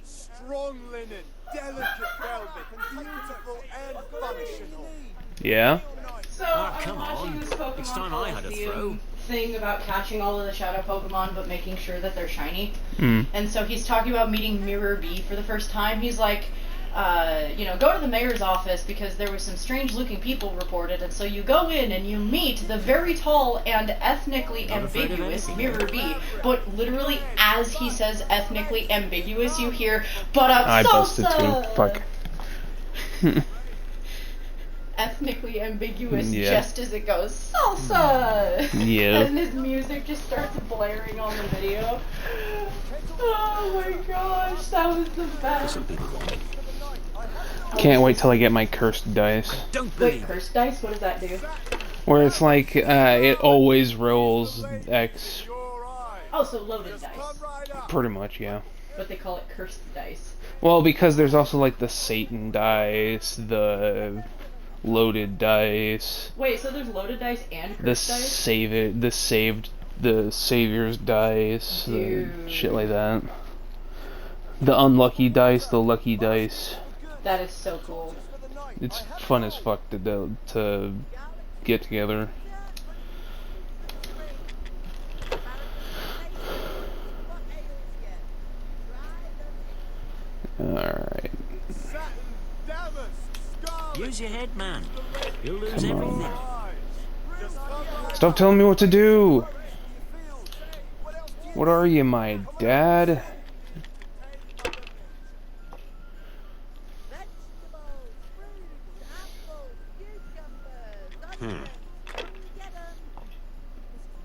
Speaker 5: Strong linen, delicate velvet, beautiful and functional.
Speaker 1: Yeah?
Speaker 8: So,
Speaker 17: come
Speaker 8: I'm watching
Speaker 17: on.
Speaker 8: this Pokemon
Speaker 17: It's time I had a throw.
Speaker 8: thing about catching all of the shadow Pokemon but making sure that they're shiny.
Speaker 1: Hmm.
Speaker 8: And so he's talking about meeting Mirror B for the first time. He's like, go to the mayor's office because there was some strange looking people reported, and so you go in and you meet the very tall and ethnically
Speaker 17: Not afraid of
Speaker 8: ambiguous
Speaker 17: anything.
Speaker 8: Mirror B. But literally as he says ethnically ambiguous, you hear, but up
Speaker 1: I busted
Speaker 8: salsa!
Speaker 1: too. Fuck.
Speaker 8: Ethnically ambiguous
Speaker 1: Yeah.
Speaker 8: just as it goes, salsa!
Speaker 1: Yeah.
Speaker 8: And his music just starts blaring on the video. Oh my gosh, that was the best.
Speaker 17: This'll be the one.
Speaker 1: Can't wait till I get my cursed dice.
Speaker 17: Don't
Speaker 8: Wait,
Speaker 17: believe it.
Speaker 8: cursed dice? What does that do?
Speaker 1: Where it's like, it always rolls X.
Speaker 8: Oh, so loaded dice.
Speaker 1: Pretty much, yeah.
Speaker 8: But they call it cursed dice.
Speaker 1: Well, because there's also like the Satan dice, the loaded dice,
Speaker 8: Wait, so there's loaded dice and
Speaker 1: the
Speaker 8: cursed dice?
Speaker 1: the savior's dice, the
Speaker 8: Dude.
Speaker 1: shit like that. The unlucky dice, the lucky dice.
Speaker 8: That is so cool.
Speaker 1: It's fun as fuck to get together. Alright.
Speaker 17: Use your head, man. You'll lose everything.
Speaker 1: Stop telling me what to do! What are you, my dad?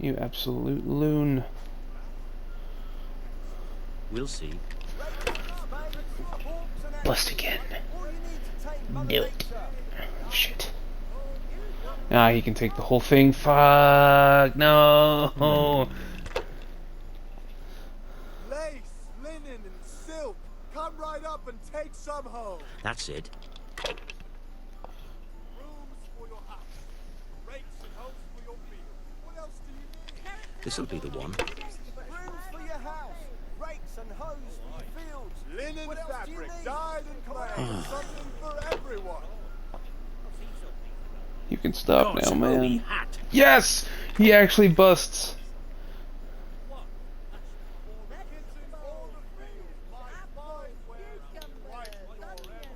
Speaker 1: You absolute loon.
Speaker 17: We'll see.
Speaker 1: Bust again. Do it. Shit. Ah, he can take the whole thing. Fuck, no.
Speaker 5: Lace, linen, and silk. Come right up and take some home.
Speaker 17: That's it.
Speaker 5: Rooms for your house. Rakes and hoes for your field. What else do you need?
Speaker 17: This'll be the one.
Speaker 18: Brooms for your house, rakes and hoes for your fields.
Speaker 5: Linen
Speaker 18: What else do you
Speaker 5: fabric,
Speaker 18: need?
Speaker 5: dyed and clad. Something for everyone.
Speaker 1: You can stop
Speaker 17: God's
Speaker 1: now, man.
Speaker 17: holy hat.
Speaker 1: Yes! He actually busts.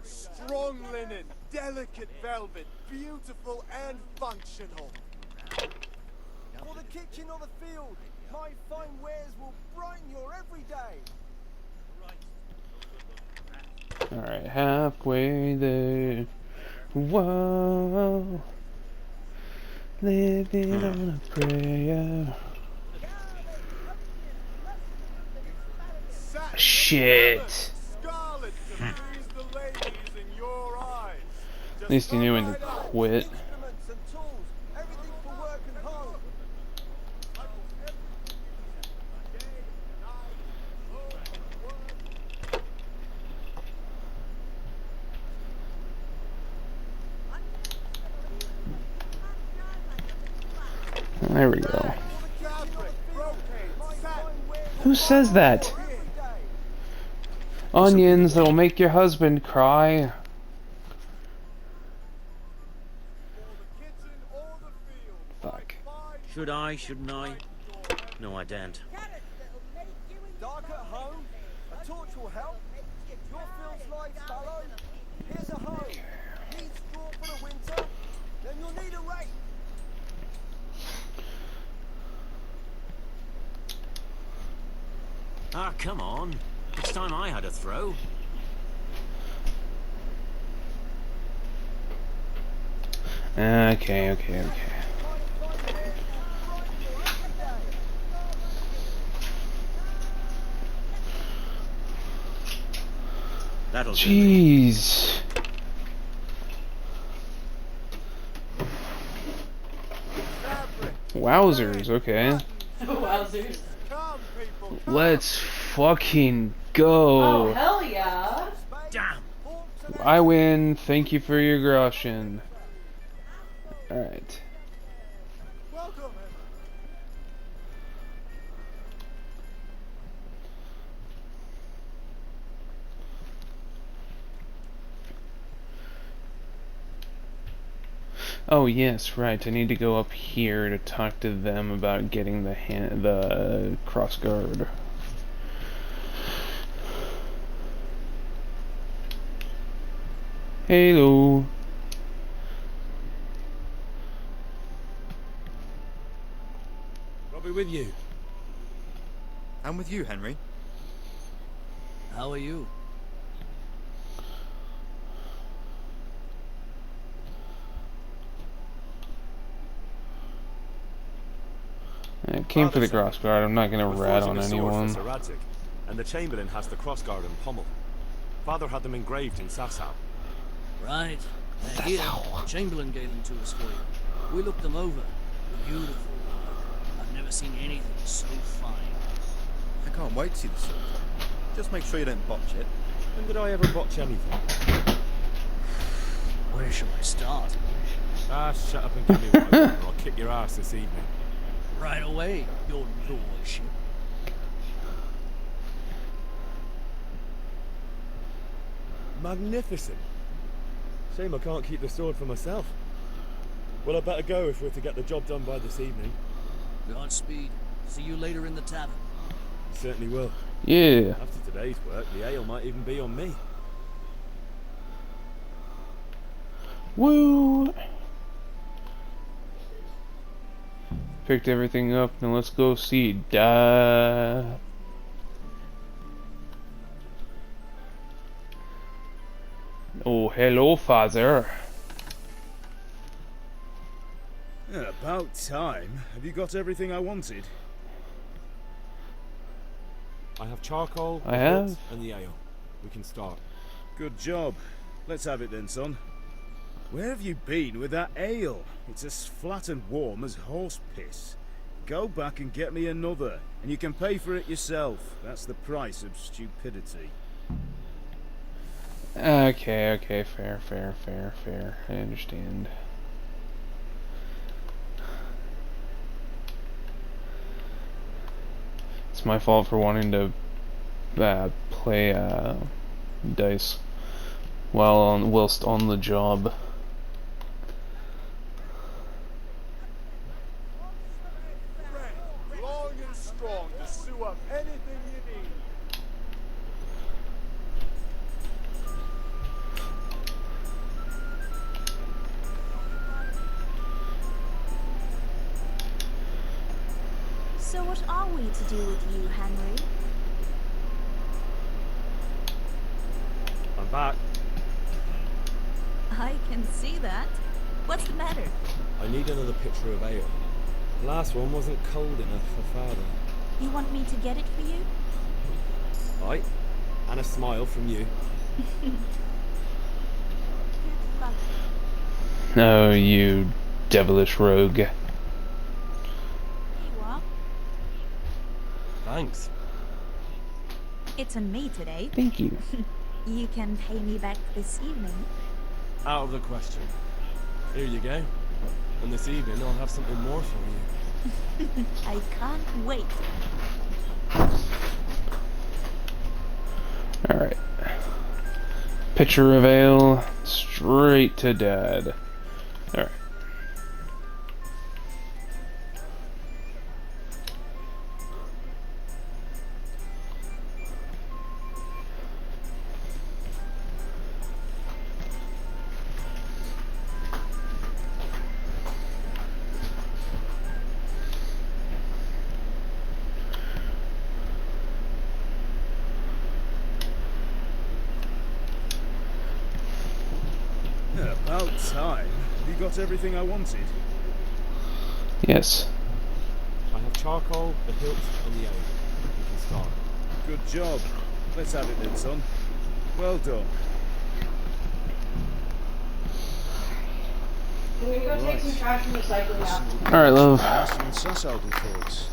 Speaker 5: Strong linen, delicate velvet, beautiful and functional.
Speaker 18: kitchen or the field. My fine wares will brighten your every day.
Speaker 1: Alright, halfway there. Whoa. Living on a prayer. Shit. At least he knew when to quit. There we go. Who says that? Onions that'll make your husband cry. Fuck.
Speaker 17: Should I? Shouldn't I? No, I daren't.
Speaker 18: Dark at home? A torch will help. Your field's like fallow. Here's a hoe. Need straw for the winter? Then you'll need a rake.
Speaker 17: Ah, come on. It's time I had a throw.
Speaker 1: Okay.
Speaker 17: That'll do.
Speaker 1: Jeez. Wowzers, okay.
Speaker 8: Wowzers.
Speaker 1: Let's fucking go.
Speaker 8: Oh, hell yeah.
Speaker 17: Damn.
Speaker 1: I win. Thank you for your groschen. Alright. Oh yes, right. I need to go up here to talk to them about getting the cross guard. Hello.
Speaker 14: I'll be with you.
Speaker 19: I'm with you, Henry.
Speaker 16: How are you?
Speaker 1: I came for the cross guard. I'm not gonna rat on anyone.
Speaker 14: And the Chamberlain has the crossguard and pommel. Father had them engraved in Sasau.
Speaker 16: Right. They're here. Chamberlain gave them to us for you. We looked them over. Beautiful work. I've never seen anything so fine.
Speaker 19: I can't wait to see the sword. Just make sure you don't botch it.
Speaker 14: When did I ever botch anything?
Speaker 16: Where shall I start?
Speaker 14: Ah, shut up and give me one, or I'll kick your ass this evening.
Speaker 16: Right away, your lordship.
Speaker 14: Magnificent. Shame I can't keep the sword for myself. Well, I better go if we're to get the job done by this evening.
Speaker 16: Godspeed. See you later in the tavern.
Speaker 14: Certainly will.
Speaker 1: Yeah.
Speaker 14: After today's work, the ale might even be on me.
Speaker 1: Woo! Picked everything up, now let's go see Dad. Oh, hello, father.
Speaker 5: Yeah, about time. Have you got everything I wanted?
Speaker 14: I have charcoal,
Speaker 1: I have,
Speaker 14: and the ale. We can start.
Speaker 5: Good job. Let's have it then, son. Where have you been with that ale? It's as flat and warm as horse piss. Go back and get me another, and you can pay for it yourself. That's the price of stupidity.
Speaker 1: Okay, fair. I understand. It's my fault for wanting to play dice whilst on the job.
Speaker 18: Long and strong to sew up anything you need.
Speaker 3: So what are we to do with you, Henry?
Speaker 14: I'm back.
Speaker 3: I can see that. What's the matter?
Speaker 14: I need another pitcher of ale. The last one wasn't cold enough for Father.
Speaker 3: You want me to get it for you?
Speaker 14: Aye. And a smile from you.
Speaker 3: Good luck.
Speaker 1: Oh, you devilish rogue.
Speaker 3: Here you are.
Speaker 14: Thanks.
Speaker 3: It's on me today.
Speaker 1: Thank you.
Speaker 3: You can pay me back this evening.
Speaker 14: Out of the question. Here you go. And this evening I'll have something more for you.
Speaker 3: I can't wait.
Speaker 1: Alright. Pitcher of ale, straight to Dad. Alright.
Speaker 5: About time. Have you got everything I wanted?
Speaker 1: Yes.
Speaker 14: I have charcoal, the hilt, and the ale. We can start.
Speaker 5: Good job. Let's have it then, son. Well done.
Speaker 8: I'm gonna go take some trash from recycling now.
Speaker 1: Alright, love.
Speaker 5: Nasty and sus out in thoughts.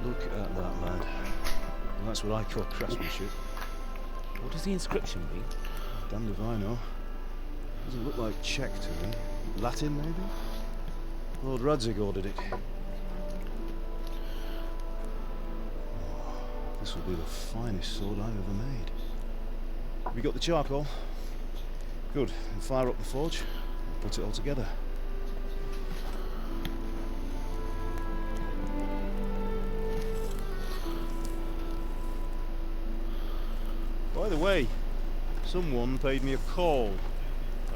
Speaker 19: Look at that, lad. Well, that's what I call craftsmanship. What does the inscription mean? Damned if I know. Doesn't look like Czech to me. Latin, maybe? Lord Radzig ordered it. Oh, this will be the finest sword I've ever made. Have you got the charcoal? Good. Then fire up the forge and put it all together. By the way, someone paid me a call.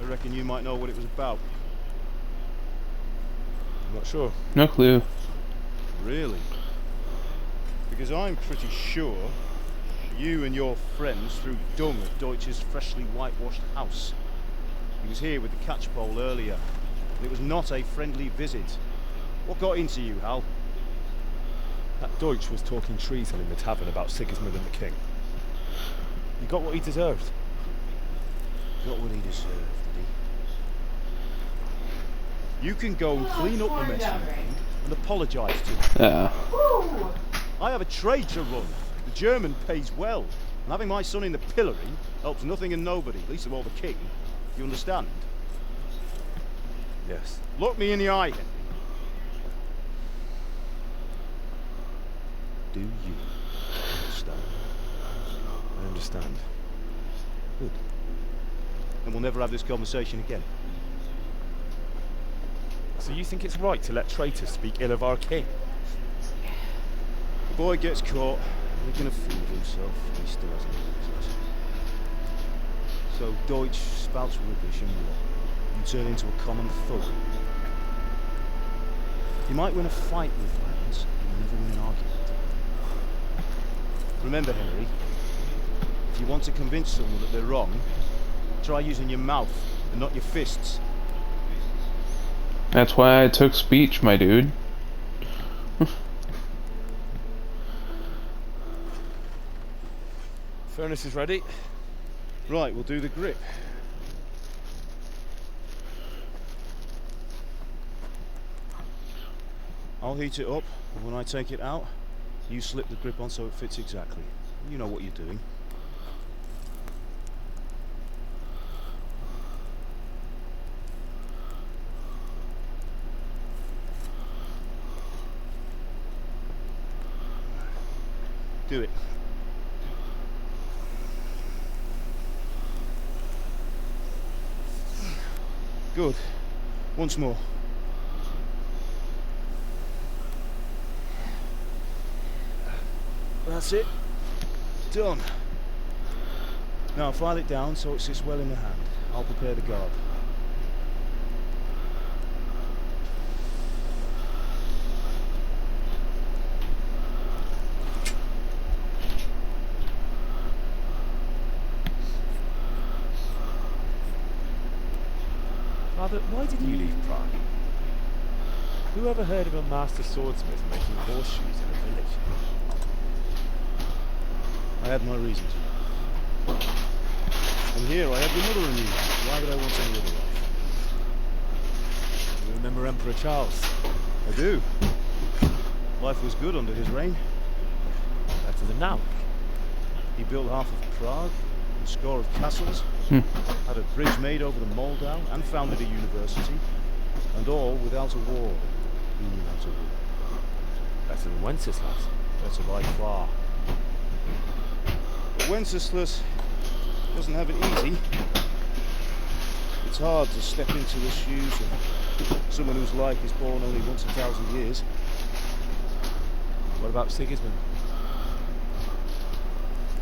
Speaker 19: I reckon you might know what it was about.
Speaker 14: I'm not sure.
Speaker 1: No clue.
Speaker 19: Really? Because I'm pretty sure you and your friends threw dung at Deutsch's freshly whitewashed house. He was here with the catchpole earlier, and it was not a friendly visit. What got into you, Hal?
Speaker 14: That Deutsch was talking treason in the tavern about Sigismund and the king. He got what he deserved.
Speaker 19: Got what he deserved, did he? You can go and clean up the mess you made and apologise to him.
Speaker 1: Yeah.
Speaker 19: I have a trade to run. The German pays well. And having my son in the pillory helps nothing and nobody, least of all the king. You understand?
Speaker 14: Yes.
Speaker 19: Look me in the eye, Henry. Do you understand?
Speaker 14: I understand.
Speaker 19: Good. And we'll never have this conversation again.
Speaker 14: So you think it's right to let traitors speak ill of our king?
Speaker 19: The boy gets caught, making a fool of himself, and he still hasn't learned his lesson. So Deutsch spouts rubbish and what? You turn into a common thug. You might win a fight with violence, but you'll never win an argument. Remember, Henry, if you want to convince someone that they're wrong, try using your mouth and not your fists.
Speaker 1: That's why I took speech, my dude.
Speaker 14: Furnace is ready.
Speaker 19: Right, we'll do the grip. I'll heat it up, and when I take it out, you slip the grip on so it fits exactly. You know what you're doing. Do it. Good. Once more. That's it. Done. Now file it down so it sits well in the hand. I'll prepare the guard.
Speaker 14: Father, why did you leave Prague? Who ever heard of a master swordsmith making horseshoes in a village?
Speaker 19: I had my reasons. And here I have your mother and you. Why would I want any other life?
Speaker 14: You remember Emperor Charles?
Speaker 19: I do. Life was good under his reign.
Speaker 14: Better than now.
Speaker 19: He built half of Prague, a score of castles, had a bridge made over the Moldau, and founded a university. And all without a war. He knew how to rule.
Speaker 14: Better than Wenceslas.
Speaker 19: Better by far. But Wenceslas doesn't have it easy. It's hard to step into the shoes of someone whose life is born only once in 1,000 years.
Speaker 14: What about Sigismund?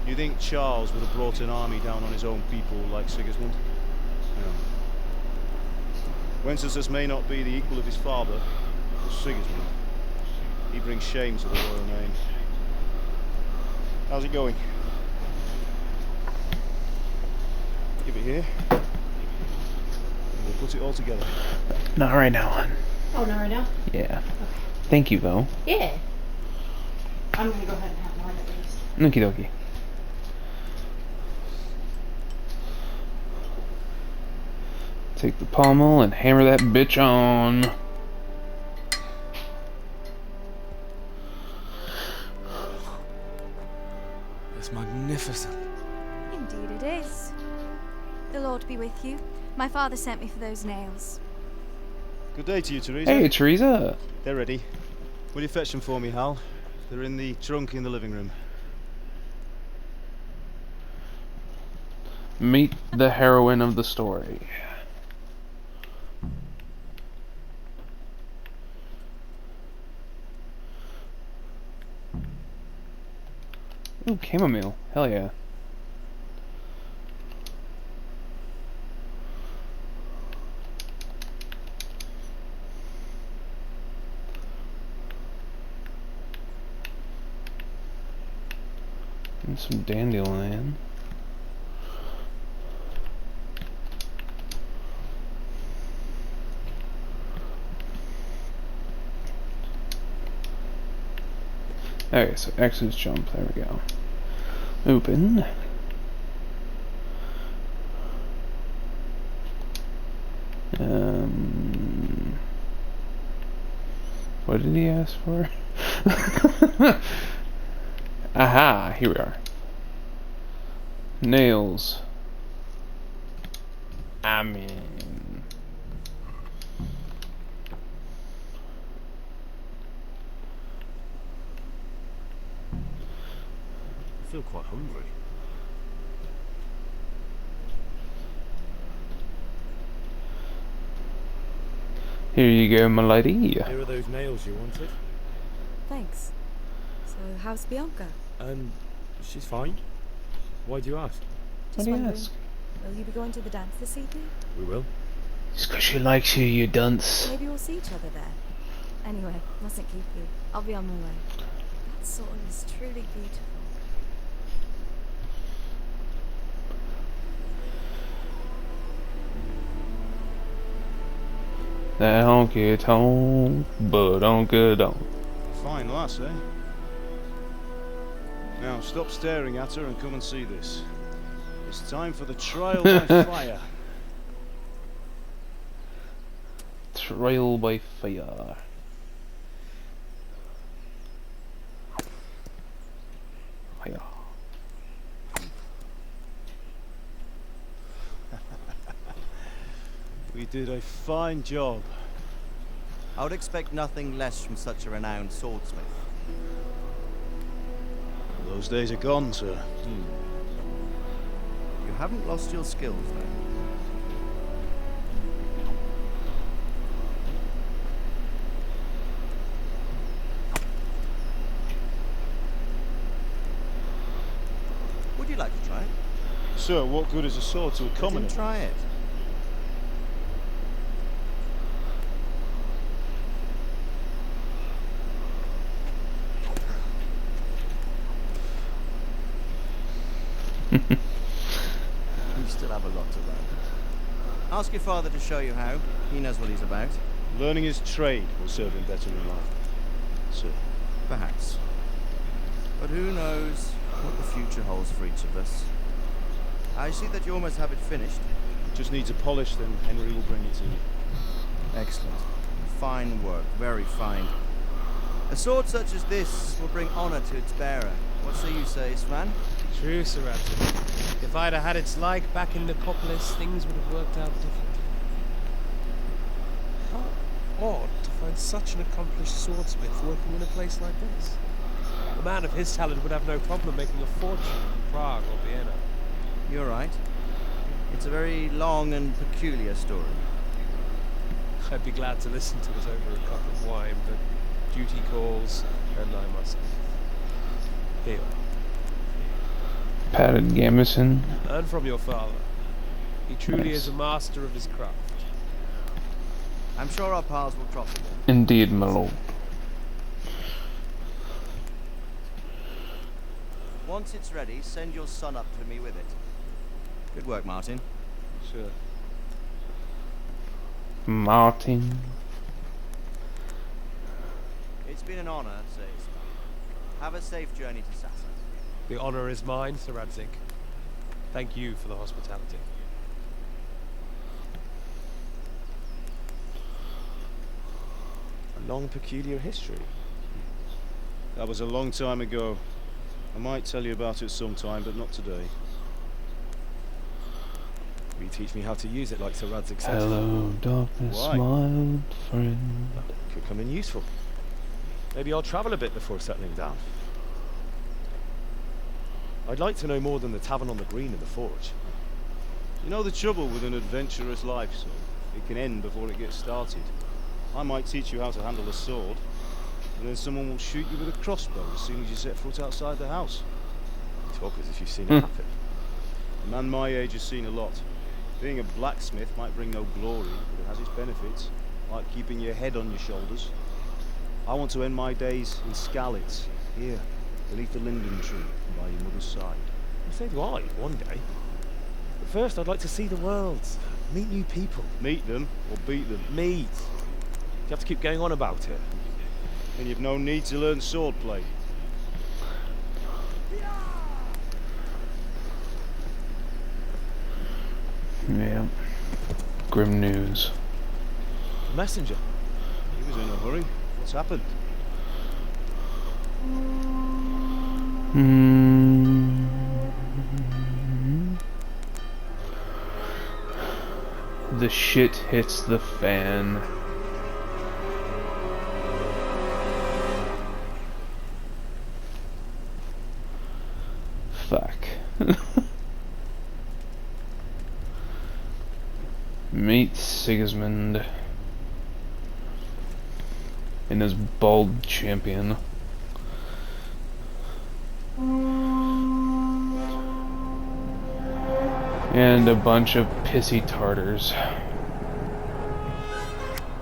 Speaker 19: You think Charles would have brought an army down on his own people like Sigismund? No. Wenceslas may not be the equal of his father, but Sigismund, he brings shame to the royal name. How's it going? Give it here. And we'll put it all together.
Speaker 1: Not right now, hon.
Speaker 8: Oh, not right now?
Speaker 1: Yeah. Thank you, though.
Speaker 8: Yeah. I'm gonna go ahead and have mine at least.
Speaker 1: Okie dokie. Take the pommel and hammer that bitch on.
Speaker 14: It's magnificent.
Speaker 20: Indeed it is. The Lord be with you. My father sent me for those nails.
Speaker 19: Good day to you, Teresa.
Speaker 1: Hey, Teresa.
Speaker 19: They're ready. Will you fetch them for me, Hal? They're in the trunk in the living room.
Speaker 1: Meet the heroine of the story. Ooh, chamomile. Hell yeah. And some dandelion. Okay, so X is jump. There we go. Open. What did he ask for? Aha, here we are. Nails. I mean...
Speaker 14: I feel quite hungry.
Speaker 1: Here you go, my lady.
Speaker 14: Here are those nails you wanted.
Speaker 21: Thanks. So, how's Bianca?
Speaker 14: She's fine. Why do you ask?
Speaker 21: Just wondering, will you be going to the dance this evening?
Speaker 14: We will.
Speaker 1: Just 'cause she likes you, you dunce.
Speaker 21: Maybe we'll see each other there. Anyway, mustn't keep you. I'll be on my way. That sword is truly beautiful.
Speaker 1: That honky tonk, but honky donk.
Speaker 19: Fine lass, eh? Now stop staring at her and come and see this. It's time for the trial by fire.
Speaker 1: Trial by fire. Fire.
Speaker 19: We did a fine job.
Speaker 22: I would expect nothing less from such a renowned swordsmith.
Speaker 19: Those days are gone, sir.
Speaker 22: You haven't lost your skills, then? Would you like to try it?
Speaker 19: Sir, what good is a sword to a commoner?
Speaker 22: Try it. You still have a lot to learn. Ask your father to show you how. He knows what he's about.
Speaker 19: Learning his trade will serve him better in life. Sir.
Speaker 22: Perhaps. But who knows what the future holds for each of us. I see that you almost have it finished.
Speaker 19: It just needs a polish, then Henry will bring it to you.
Speaker 22: Excellent. Fine work. Very fine. A sword such as this will bring honor to its bearer. What say you, Svan?
Speaker 2: True, Sir Radcliffe. If I'd have had its like back in Nicopolis, things would have worked out differently. How odd to find such an accomplished swordsmith working in a place like this. A man of his talent would have no problem making a fortune in Prague or Vienna.
Speaker 22: You're right. It's a very long and peculiar story.
Speaker 2: I'd be glad to listen to it over a cup of wine, but duty calls, and I must here.
Speaker 1: Patted Gamison.
Speaker 2: Learn from your father. He truly is a master of his craft.
Speaker 22: I'm sure our paths will cross again.
Speaker 1: Indeed, my lord.
Speaker 22: Once it's ready, send your son up to me with it. Good work, Martin.
Speaker 2: Sure.
Speaker 1: Martin.
Speaker 22: It's been an honor, says. Have a safe journey to Sassa.
Speaker 2: The honor is mine, Sir Radzig. Thank you for the hospitality.
Speaker 14: A long, peculiar history.
Speaker 19: That was a long time ago. I might tell you about it sometime, but not today.
Speaker 14: Will you teach me how to use it like Sir Radzig said?
Speaker 1: Hello, darkness,
Speaker 19: Why?
Speaker 1: my old friend.
Speaker 14: Could come in useful. Maybe I'll travel a bit before settling down. I'd like to know more than the tavern on the green and the forge.
Speaker 19: You know the trouble with an adventurous life, son? It can end before it gets started. I might teach you how to handle a sword, and then someone will shoot you with a crossbow as soon as you set foot outside the house.
Speaker 14: You talk as if you've seen it happen.
Speaker 19: A man my age has seen a lot. Being a blacksmith might bring no glory, but it has its benefits, like keeping your head on your shoulders. I want to end my days in Skalitz, here, beneath the linden tree, by your mother's side.
Speaker 14: Well, so do I, one day. But first I'd like to see the world, meet new people.
Speaker 19: Meet them, or beat them?
Speaker 14: Meet. You have to keep going on about it.
Speaker 19: Then you've no need to learn swordplay.
Speaker 1: Yeah. Grim news.
Speaker 14: A messenger.
Speaker 19: He was in a hurry. What's happened?
Speaker 1: The shit hits the fan. Fuck. Meet Sigismund and his bald champion. And a bunch of pissy tartars.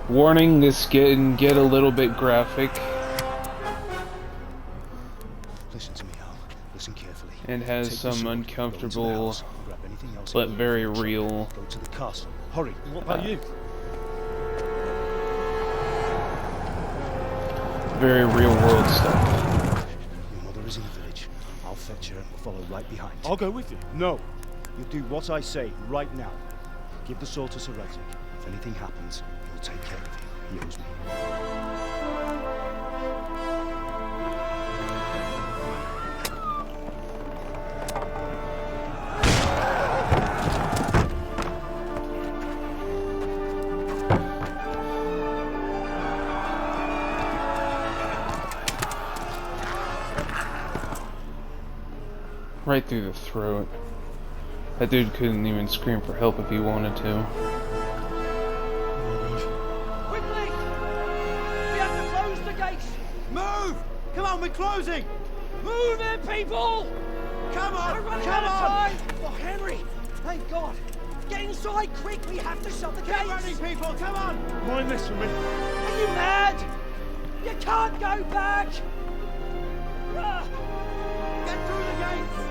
Speaker 1: Warning, this can get a little bit graphic.
Speaker 19: Listen to me, Al. Listen carefully.
Speaker 1: And has
Speaker 19: Take
Speaker 1: some
Speaker 19: the sword,
Speaker 1: uncomfortable,
Speaker 19: go into the house, grab anything else
Speaker 1: but
Speaker 19: in the
Speaker 1: very
Speaker 19: fridge.
Speaker 1: real.
Speaker 19: Go to the castle. Hurry.
Speaker 14: What about you?
Speaker 1: Very real world stuff.
Speaker 19: Your mother is in the village. I'll fetch her and we'll follow right behind.
Speaker 14: I'll go with you.
Speaker 19: No. You do what I say right now. Give the sword to Sir Radzig. If anything happens, he'll take care of you. He owes me.
Speaker 1: Right through the throat. That dude couldn't even scream for help if he wanted to.
Speaker 18: Quickly! We have to close the gates!
Speaker 6: Move! Come on, we're closing!
Speaker 18: Move it, people!
Speaker 6: Come on!
Speaker 18: We're running
Speaker 6: Come
Speaker 18: out of
Speaker 6: on!
Speaker 18: time! Oh, Henry! Thank God! Get inside, quick! We have to shut the gates!
Speaker 6: Get running, people! Come on!
Speaker 14: Mind this for me.
Speaker 18: Are you mad? You can't go back! Ah.
Speaker 6: Get through the gates!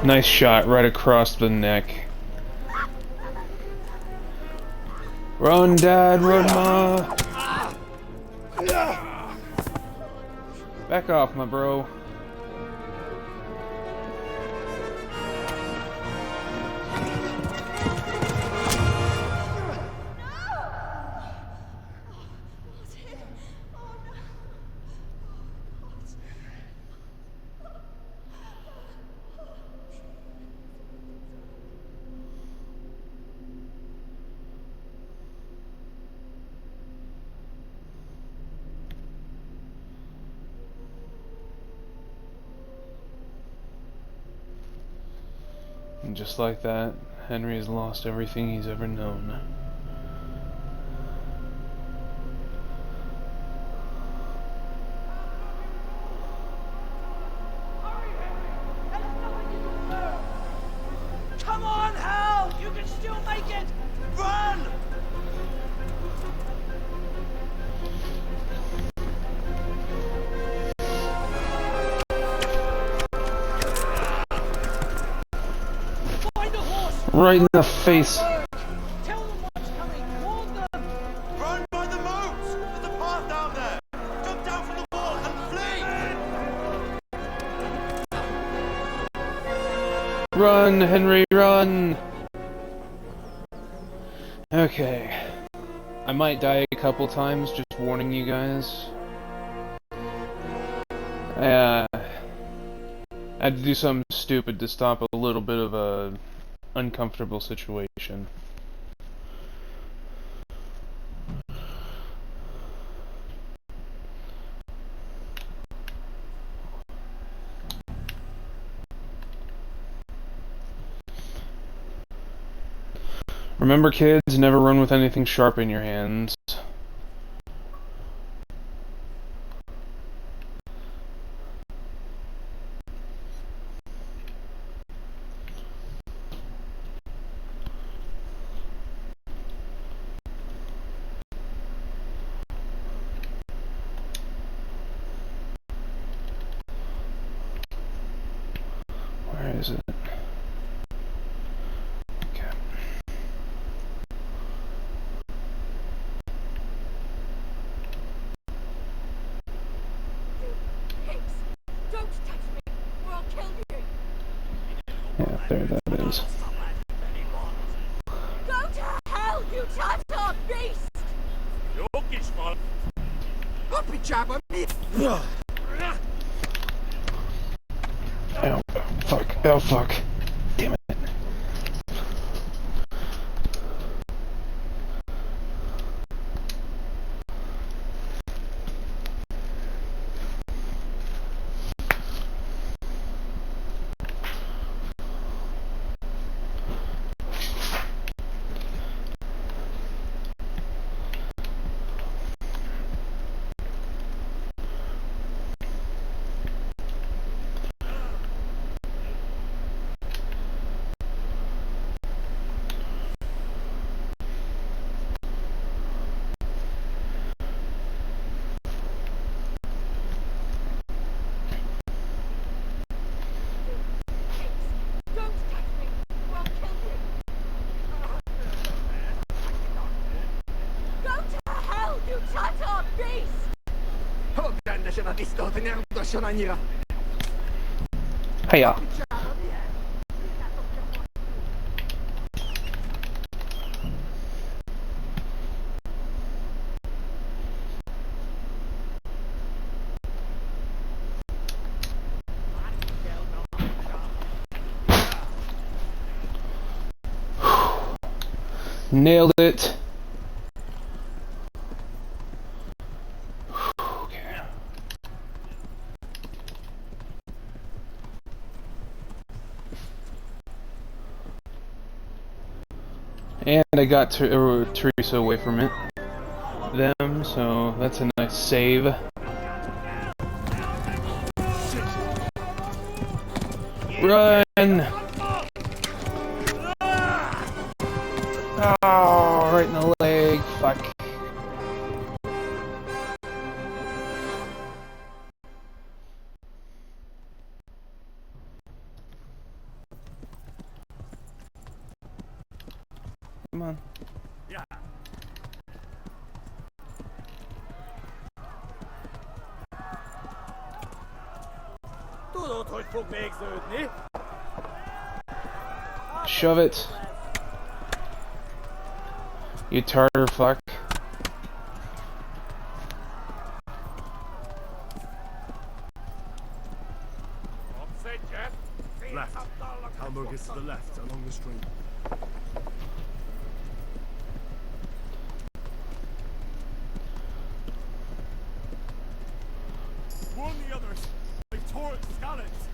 Speaker 1: Nice shot right across the neck. Run, Dad, run, Ma. Back off, my bro. And just like that, Henry has lost everything he's ever known.
Speaker 18: Come on, Hal! You can still make it! Run! Find a horse!
Speaker 1: Right in the face.
Speaker 18: Tell them what's coming! Warn them! Run by the moat! There's a path down there! Jump down from the wall and flee!
Speaker 1: Run, Henry, run! Okay. I might die a couple times, just warning you guys. I had to do something stupid to stop a little bit of a uncomfortable situation. Remember, kids, never run with anything sharp in your hands. Where is it? Okay.
Speaker 18: Don't touch me, or I'll kill you!
Speaker 1: Yeah, there that is.
Speaker 18: Go to hell, you Tatar beast! Hoppy jabber me!
Speaker 1: Ow, fuck, oh fuck. Damn it. Hiya. Nailed it. Okay. And I got Teresa away from them, so that's a nice save. Run! Oh, right in the leg. Fuck. Shove it. You tartar fuck.
Speaker 14: Left. Hamburg is to the left, along the stream. Warn the others. They've torn scallops.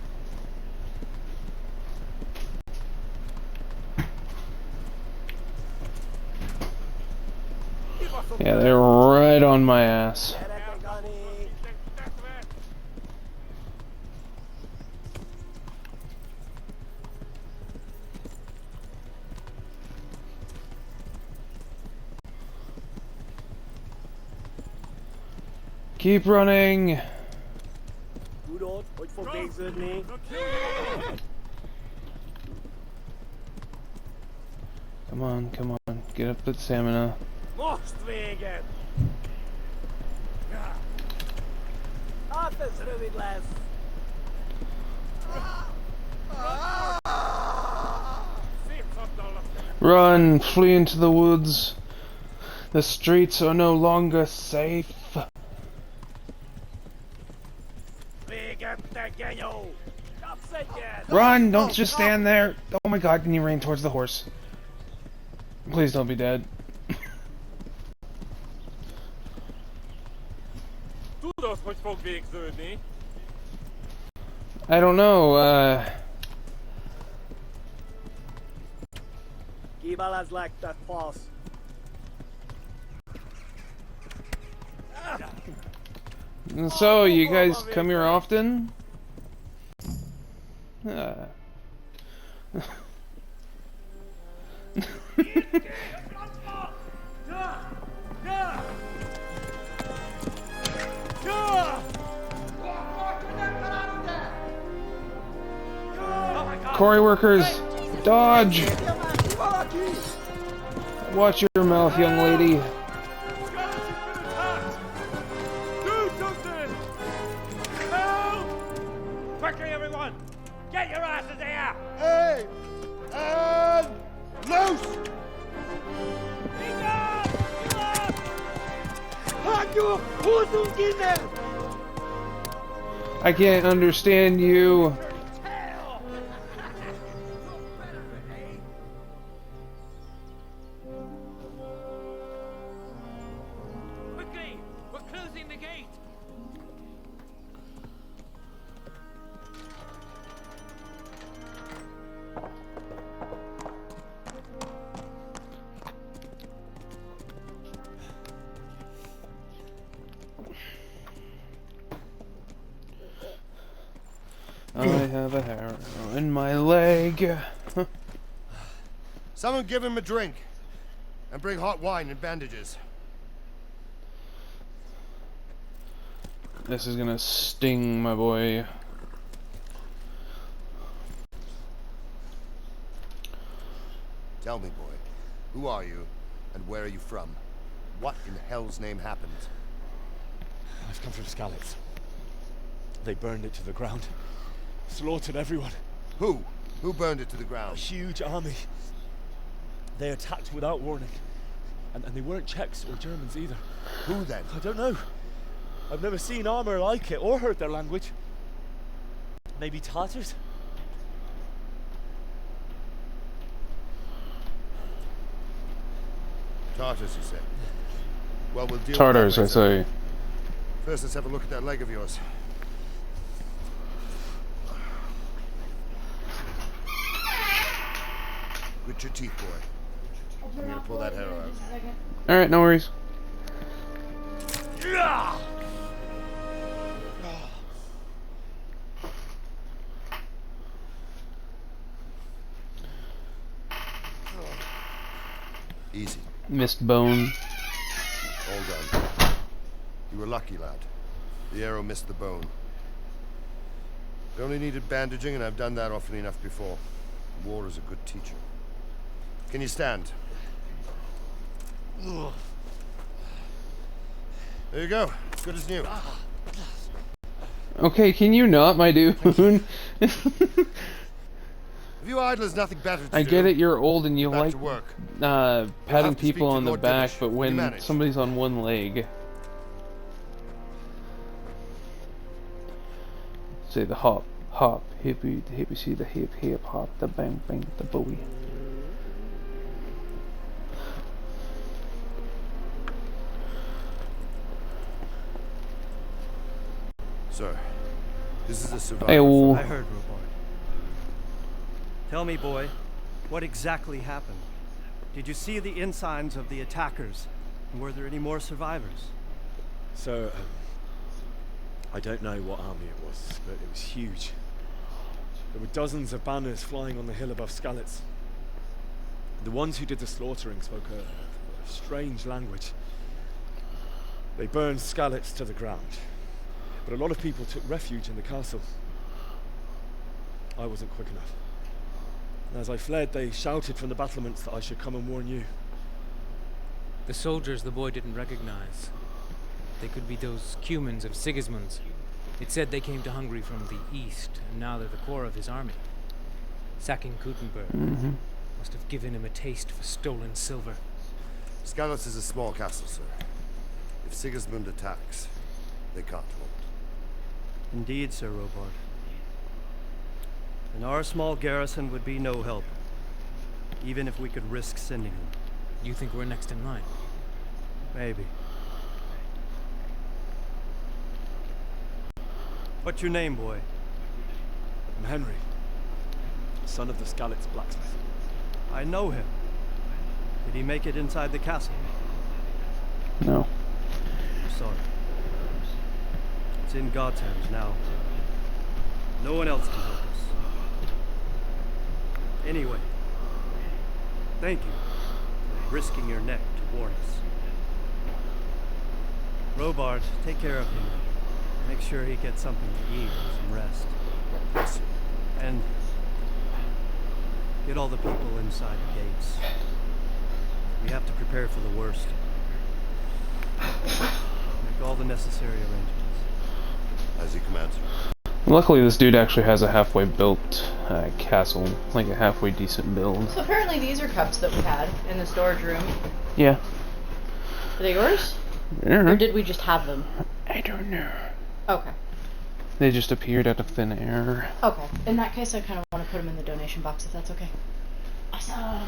Speaker 1: Yeah, they're right on my ass. Keep running. Come on, come on. Get up that stamina.
Speaker 18: Mochtwegen! Ja. Altijd rubbingles.
Speaker 1: Run, flee into the woods. The streets are no longer safe. Run! Don't just stand there. Oh my god, and you ran towards the horse. Please don't be dead. I don't know,
Speaker 18: Gibalas like that pass.
Speaker 1: So, you guys come here often? Quarry workers, dodge! Watch your mouth, young lady.
Speaker 18: Quickly, everyone! Get your asses here! Hey! And loose!
Speaker 1: I can't understand you.
Speaker 18: Quickly! We're closing the gate!
Speaker 1: I have a arrow in my leg.
Speaker 10: Someone give him a drink. And bring hot wine and bandages.
Speaker 1: This is gonna sting, my boy.
Speaker 10: Tell me, boy, who are you, and where are you from? What in hell's name happened?
Speaker 7: I've come from Skalitz. They burned it to the ground. Slaughtered everyone.
Speaker 10: Who? Who burned it to the
Speaker 7: A
Speaker 10: ground?
Speaker 7: huge army. They attacked without warning. And they weren't Czechs or Germans either.
Speaker 10: Who then?
Speaker 7: I don't know. I've never seen armor like it or heard their language. Maybe Tartars?
Speaker 10: Tartars, you say? Well, we'll deal
Speaker 1: Tartars, I
Speaker 10: with that later.
Speaker 1: say.
Speaker 10: First, let's have a look at that leg of yours. Grit your teeth, boy. I'm gonna pull that hair out.
Speaker 1: Alright, no worries.
Speaker 10: Easy.
Speaker 1: Missed bone.
Speaker 10: All done. You were lucky, lad. The arrow missed the bone. You only needed bandaging, and I've done that often enough before. War is a good teacher. Can you stand? There you go. Good as new.
Speaker 1: Okay, can you not, my dude?
Speaker 10: Have you idlers nothing better to
Speaker 1: I
Speaker 10: do?
Speaker 1: get it, you're old and you
Speaker 10: Back
Speaker 1: like
Speaker 10: to work.
Speaker 1: patting
Speaker 10: have to
Speaker 1: people
Speaker 10: speak to
Speaker 1: on the
Speaker 10: Lord
Speaker 1: back,
Speaker 10: Divish.
Speaker 1: but
Speaker 10: Can you
Speaker 1: when
Speaker 10: manage?
Speaker 1: somebody's on one leg, say the hop, hippie, the hippie, see the hip hop, the bang bang, the boogie.
Speaker 10: Sir, this is a survivor.
Speaker 1: Hey,
Speaker 12: I heard, Robard. Tell me, boy, what exactly happened? Did you see the ensigns of the attackers? And were there any more survivors?
Speaker 14: So, I don't know what army it was, but it was huge. There were dozens of banners flying on the hill above Skalitz. The ones who did the slaughtering spoke a strange language. They burned Skalitz to the ground, but a lot of people took refuge in the castle. I wasn't quick enough. And as I fled, they shouted from the battlements that I should come and warn you.
Speaker 13: The soldiers the boy didn't recognize. They could be those Cumans of Sigismund's. It said they came to Hungary from the east, and now they're the core of his army. Sacking Kuttenberg must have given him a taste for stolen silver.
Speaker 10: Skalitz is a small castle, sir. If Sigismund attacks, they can't hold.
Speaker 12: Indeed, Sir Robard. And our small garrison would be no help, even if we could risk sending them.
Speaker 13: You think we're next in line?
Speaker 12: Maybe. What's your name, boy?
Speaker 14: I'm Henry, son of the Skalitz blacksmith.
Speaker 12: I know him. Did he make it inside the castle?
Speaker 1: No.
Speaker 12: I'm sorry. It's in God's hands now. No one else can help us. Anyway, thank you for risking your neck to warn us. Robard, take care of him. Make sure he gets something to eat and some rest.
Speaker 10: Yes, sir.
Speaker 12: And get all the people inside the gates. We have to prepare for the worst. Make all the necessary arrangements.
Speaker 10: As you command, sir.
Speaker 1: Luckily, this dude actually has a halfway built castle, like a halfway decent build.
Speaker 8: So apparently these are cups that we had in the storage room.
Speaker 1: Yeah.
Speaker 8: Are they yours?
Speaker 1: Yeah.
Speaker 8: Or did we just have them?
Speaker 1: I don't know.
Speaker 8: Okay.
Speaker 1: They just appeared out of thin air.
Speaker 8: Okay. In that case, I kind of want to put them in the donation box if that's okay. Awesome.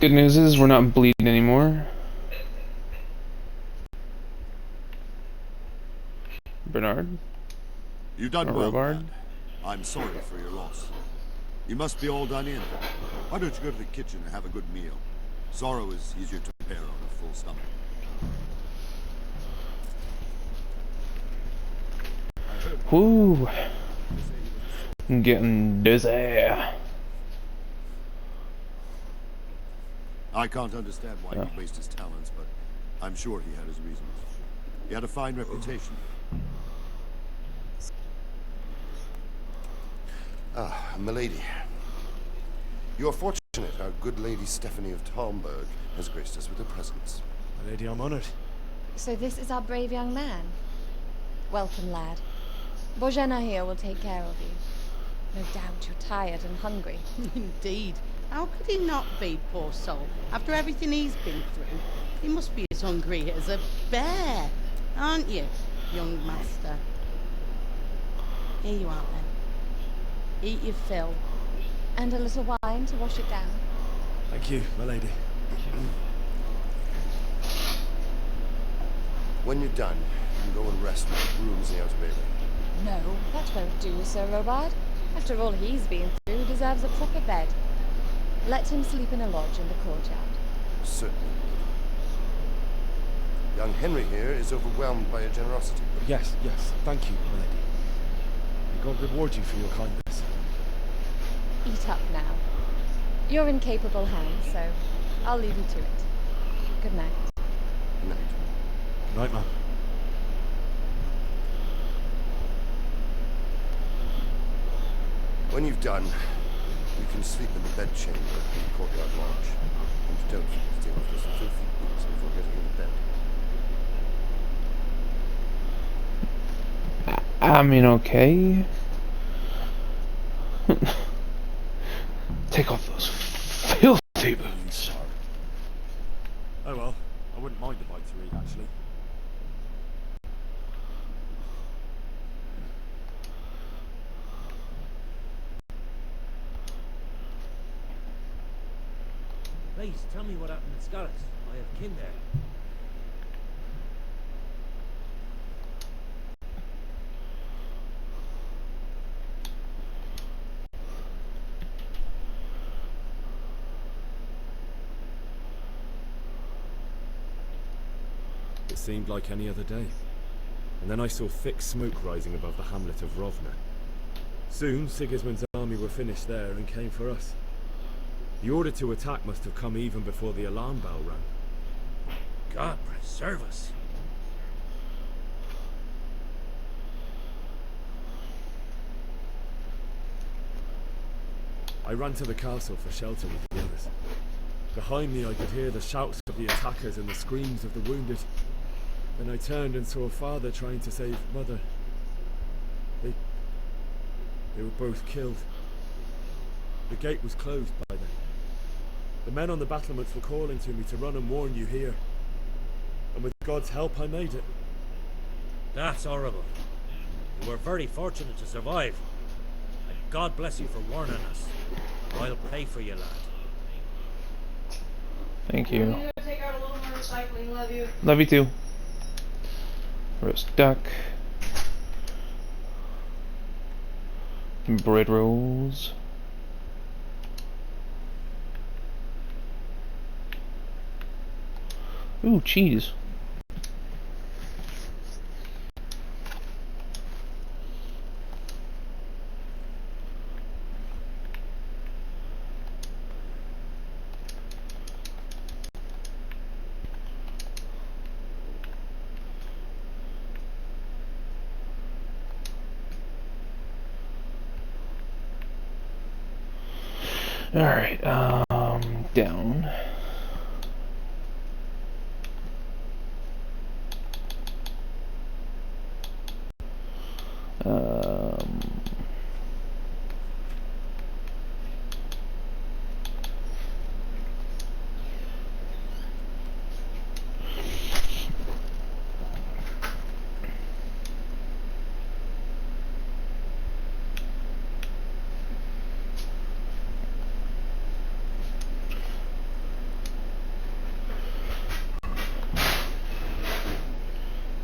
Speaker 1: Good news is we're not bleeding anymore. Bernard?
Speaker 23: You've done
Speaker 1: Or
Speaker 23: well,
Speaker 1: Robard?
Speaker 23: lad. I'm sorry for your loss. You must be all done in. Why don't you go to the kitchen and have a good meal? Sorrow is easier to bear on a full stomach.
Speaker 1: Whoo! I'm getting dizzy.
Speaker 23: I can't understand why
Speaker 1: Oh.
Speaker 23: he'd waste his talents, but I'm sure he had his reasons. He had a fine reputation.
Speaker 10: Ah, milady. You are fortunate our good lady Stephanie of Talmberg has graced us with her presence.
Speaker 14: My lady, I'm honored.
Speaker 21: So this is our brave young man. Welcome, lad. Bozhena here will take care of you. No doubt you're tired and hungry.
Speaker 24: Indeed. How could he not be, poor soul? After everything he's been through, he must be as hungry as a bear, aren't you, young master? Here you are, then. Eat your fill.
Speaker 21: And a little wine to wash it down.
Speaker 14: Thank you, my lady.
Speaker 10: When you're done, you can go and rest with the grooms in the outer bailey.
Speaker 21: No, that won't do, Sir Robard. After all he's been through, he deserves a proper bed. Let him sleep in a lodge in the courtyard.
Speaker 10: Certainly. Young Henry here is overwhelmed by your generosity.
Speaker 14: Yes, thank you, my lady. May God reward you for your kindness.
Speaker 21: Eat up now. You're in capable hands, so I'll leave you to it. Good night.
Speaker 10: Good night.
Speaker 14: Good night, ma'am.
Speaker 10: When you've done, you can sleep in the bedchamber in the courtyard lodge. And don't forget to take off those filthy boots before getting into bed.
Speaker 1: I mean, okay. Take off those filthy boots.
Speaker 14: Oh well, I wouldn't mind a bite to eat, actually.
Speaker 17: Please, tell me what happened at Scarlet. I have kin there.
Speaker 14: It seemed like any other day. And then I saw thick smoke rising above the hamlet of Rovna. Soon, Sigismund's army were finished there and came for us. The order to attack must have come even before the alarm bell rang.
Speaker 17: God preserve us.
Speaker 14: I ran to the castle for shelter with the others. Behind me I could hear the shouts of the attackers and the screams of the wounded. Then I turned and saw Father trying to save Mother. They were both killed. The gate was closed by then. The men on the battlements were calling to me to run and warn you here. And with God's help I made it.
Speaker 17: That's horrible. You were very fortunate to survive. And God bless you for warning us. I'll pay for you, lad.
Speaker 1: Thank you.
Speaker 8: I'm gonna take out a little more recycling, love you.
Speaker 1: Love you too. Roast duck. Bread rolls. Ooh, cheese. Alright, down.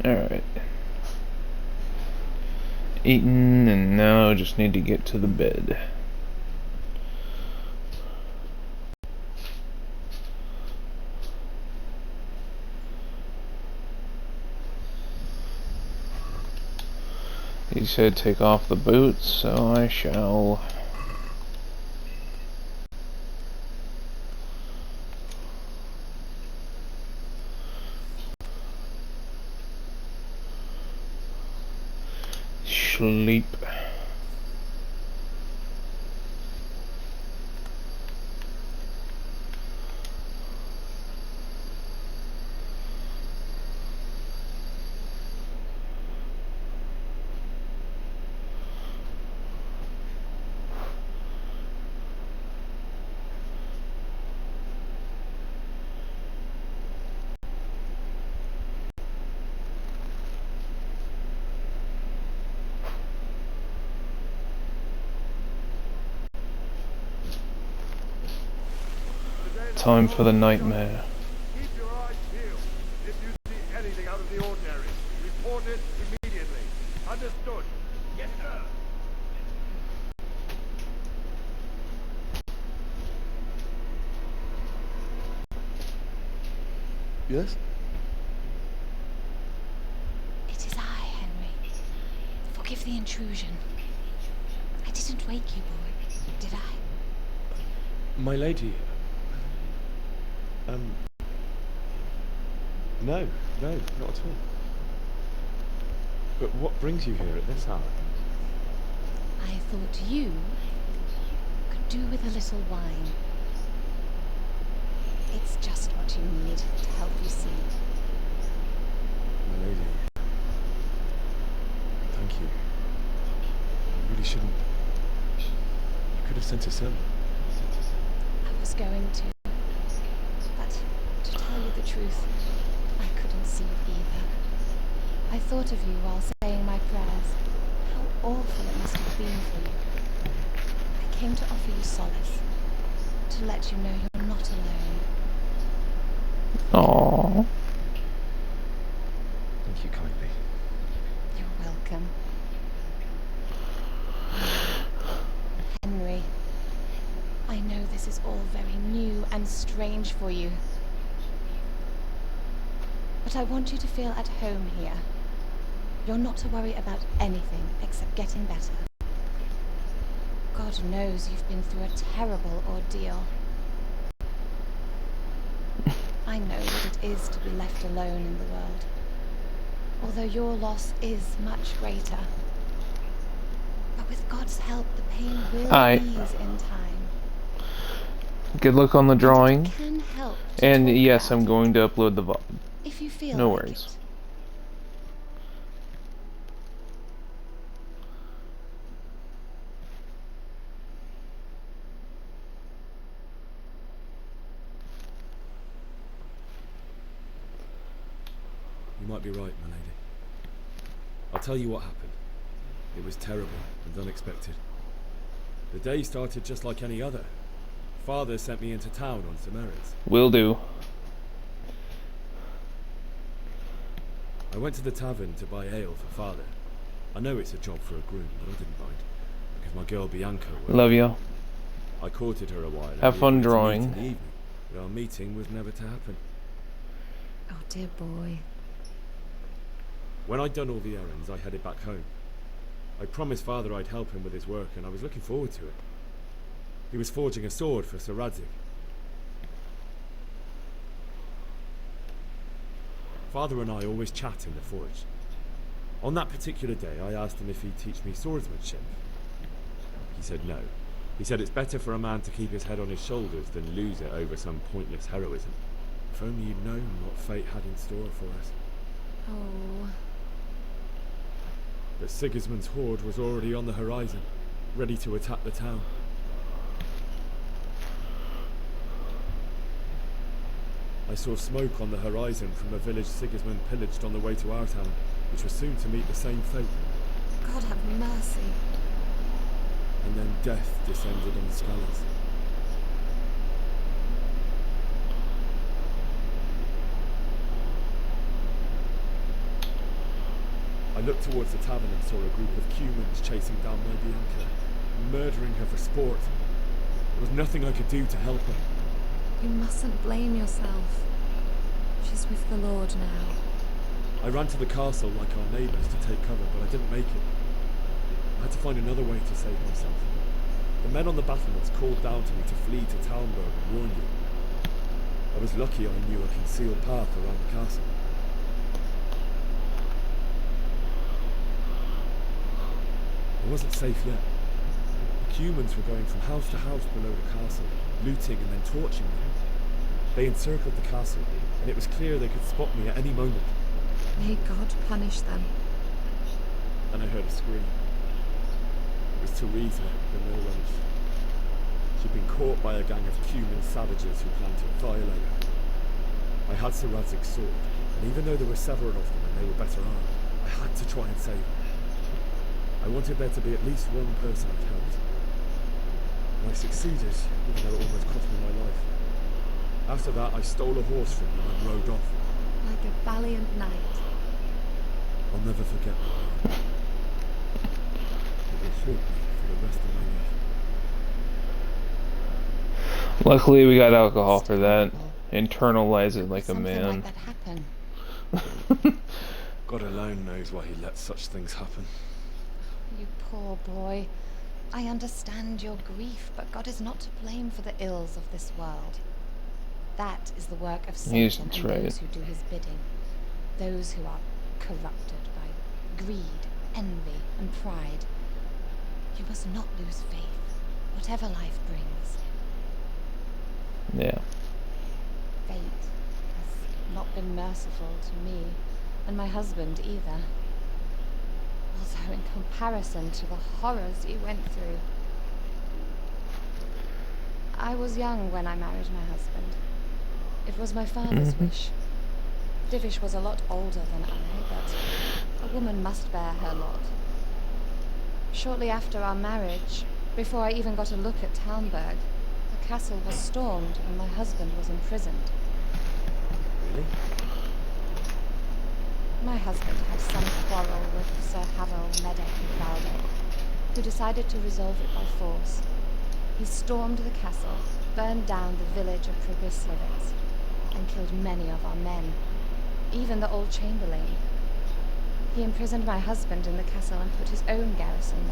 Speaker 1: Alright. Eaten, and now just need to get to the bed. He said take off the boots, so I shall. Sleep. Time for the nightmare.
Speaker 10: Keep your eyes peeled. If you see anything out of the ordinary, report it immediately. Understood? Yes, sir.
Speaker 14: Yes?
Speaker 21: It is I, Henry. Forgive the intrusion. I didn't wake you, boy, did I?
Speaker 14: My lady... No, not at all. But what brings you here at this hour?
Speaker 21: I thought you could do with a little wine. It's just what you need to help you see.
Speaker 14: My lady, thank you. You really shouldn't. You could have sent a servant.
Speaker 21: I was going to. But to tell you the truth, I couldn't see it either. I thought of you while saying my prayers. How awful it must have been for you. I came to offer you solace. To let you know you're not alone.
Speaker 1: Aww.
Speaker 14: Thank you kindly.
Speaker 21: You're welcome. Henry, I know this is all very new and strange for you. But I want you to feel at home here. You're not to worry about anything except getting better. God knows you've been through a terrible ordeal. I know what it is to be left alone in the world. Although your loss is much greater. But with God's help, the pain will ease in time.
Speaker 1: Good luck on the drawing.
Speaker 21: Can help
Speaker 1: And yes, I'm going to upload the VOD.
Speaker 21: if you feel
Speaker 1: No
Speaker 21: like
Speaker 1: worries.
Speaker 21: it.
Speaker 14: You might be right, my lady. I'll tell you what happened. It was terrible and unexpected. The day started just like any other. Father sent me into town on some errands.
Speaker 1: Will do.
Speaker 14: I went to the tavern to buy ale for Father. I know it's a job for a groom, but I didn't mind. Because my girl Bianca...
Speaker 1: Love you.
Speaker 14: I courted her a while. and
Speaker 1: Have
Speaker 14: we
Speaker 1: fun
Speaker 14: agreed to meet
Speaker 1: drawing.
Speaker 14: in the evening, but our meeting was never to happen.
Speaker 21: Oh dear boy.
Speaker 14: When I'd done all the errands, I headed back home. I promised Father I'd help him with his work, and I was looking forward to it. He was forging a sword for Sir Radzig. Father and I always chat in the forge. On that particular day, I asked him if he'd teach me swordsmanship. He said no. He said it's better for a man to keep his head on his shoulders than lose it over some pointless heroism. If only you'd known what fate had in store for us.
Speaker 21: Oh.
Speaker 14: But Sigismund's horde was already on the horizon, ready to attack the town. I saw smoke on the horizon from a village Sigismund pillaged on the way to our town, which was soon to meet the same fate.
Speaker 21: God have mercy.
Speaker 14: And then death descended on Skalitz. I looked towards the tavern and saw a group of Cumans chasing down my Bianca, murdering her for sport. There was nothing I could do to help her.
Speaker 21: You mustn't blame yourself. She's with the Lord now.
Speaker 14: I ran to the castle like our neighbours to take cover, but I didn't make it. I had to find another way to save myself. The men on the battlements called down to me to flee to Talmberg and warn you. I was lucky I knew a concealed path around the castle. I wasn't safe yet. The Cumans were going from house to house below the castle, looting and then torching me. They encircled the castle, and it was clear they could spot me at any moment.
Speaker 21: May God punish them.
Speaker 14: And I heard a scream. It was Teresa, the mill wench. She'd been caught by a gang of Cuman savages who planned to violate her. I had Sir Radzig's sword, and even though there were several of them and they were better armed, I had to try and save her. I wanted there to be at least one person I'd helped. And I succeeded, even though it almost cost me my life. After that, I stole a horse from them and rode off.
Speaker 21: Like a valiant knight.
Speaker 14: I'll never forget that. It will haunt me for the rest of my life.
Speaker 1: Luckily, we got alcohol for that. Internalize it like a man.
Speaker 21: Like that happen.
Speaker 14: God alone knows why he lets such things happen.
Speaker 21: You poor boy. I understand your grief, but God is not to blame for the ills of this world. That is the work of Satan and those who do his bidding. Those who are corrupted by greed, envy, and pride. You must not lose faith, whatever life brings.
Speaker 1: Yeah.
Speaker 21: Fate has not been merciful to me, and my husband either. Although in comparison to the horrors you went through. I was young when I married my husband. It was my father's wish. Divish was a lot older than I, but a woman must bear her lot. Shortly after our marriage, before I even got a look at Talmberg, the castle was stormed and my husband was imprisoned.
Speaker 14: Really?
Speaker 21: My husband had some quarrel with Sir Havel, Medek and Valdek, who decided to resolve it by force. He stormed the castle, burned down the village of Probislivitz, and killed many of our men, even the old chamberlain. He imprisoned my husband in the castle and put his own garrison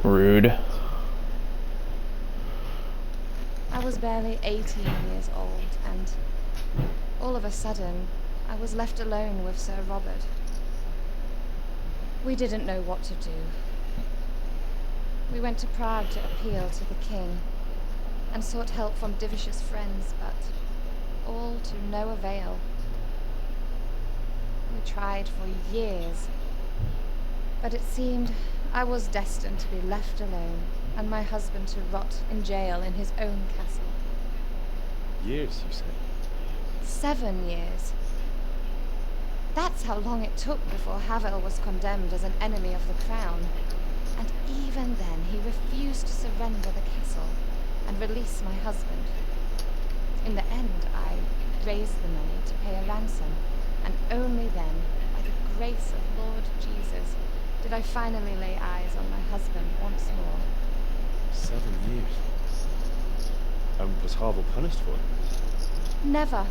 Speaker 21: there.
Speaker 1: Rude.
Speaker 21: I was barely 18 years old, and all of a sudden, I was left alone with Sir Robert. We didn't know what to do. We went to Prague to appeal to the king, and sought help from Divish's friends, but all to no avail. We tried for years, but it seemed I was destined to be left alone, and my husband to rot in jail in his own castle.
Speaker 14: Years, you say?
Speaker 21: 7 years. That's how long it took before Havel was condemned as an enemy of the crown. And even then, he refused to surrender the castle and release my husband. In the end, I raised the money to pay a ransom, and only then, by the grace of Lord Jesus, did I finally lay eyes on my husband once more.
Speaker 14: 7 years? And was Havel punished for it?
Speaker 21: Never.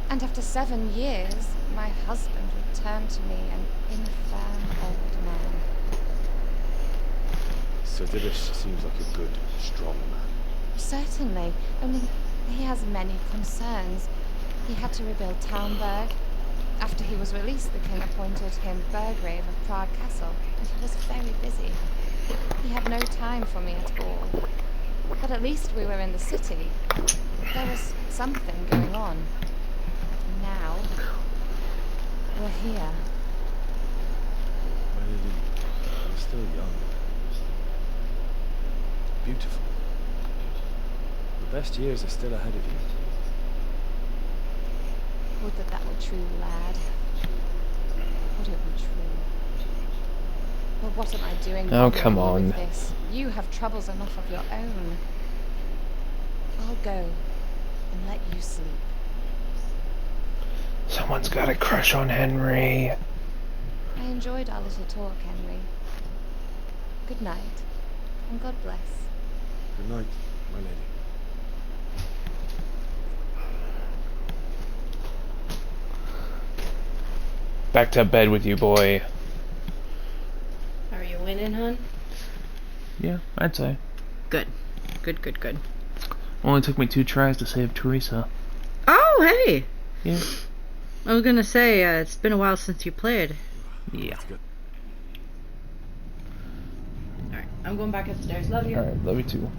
Speaker 21: And after 7 years, my husband returned to me an infirm old man.
Speaker 14: So Divish seems like a good, strong man.
Speaker 21: Certainly, only he has many concerns. He had to rebuild Talmberg. After he was released, the king appointed him Burgrave of Prague Castle, and he was very busy. He had no time for me at all. But at least we were in the city. There was something going on. Now, we're here.
Speaker 14: My lady, you're still young. Beautiful. The best years are still ahead of you.
Speaker 21: Would that were true, lad. Would it were true. But what am I doing
Speaker 1: Oh, come
Speaker 21: bothering you
Speaker 1: on.
Speaker 21: with this? You have troubles enough of your own. I'll go and let you sleep.
Speaker 1: Someone's got a crush on Henry.
Speaker 21: I enjoyed our little talk, Henry. Good night, and God bless.
Speaker 14: Good night, my lady.
Speaker 1: Back to bed with you, boy.
Speaker 8: Are you winning, hun?
Speaker 1: Yeah, I'd say.
Speaker 8: Good. Good, good, good.
Speaker 1: Only took me 2 tries to save Teresa.
Speaker 4: Oh, hey!
Speaker 1: Yeah.
Speaker 4: I was gonna say, it's been a while since you played.
Speaker 1: Yeah.
Speaker 8: Alright, I'm going back upstairs. Love you.
Speaker 1: Alright, love you too.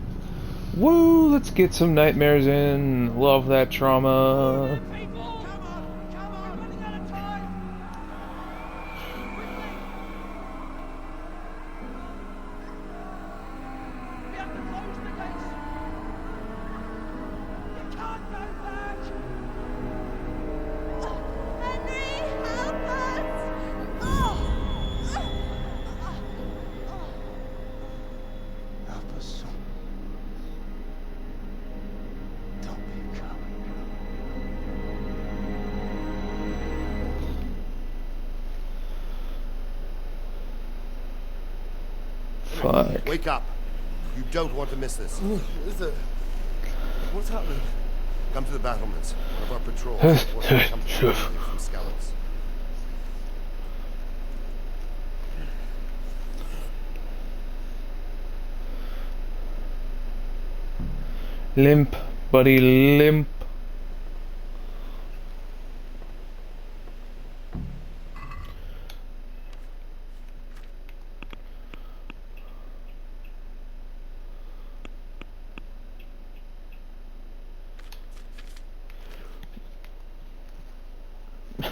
Speaker 1: Woo! Let's get some nightmares in. Love that trauma. Fuck.
Speaker 10: Wake up. You don't want to miss this.
Speaker 9: Is it? What's happening?
Speaker 10: Come to the battlements. One of our patrols reports a company from Skalitz.
Speaker 1: Limp, buddy, limp.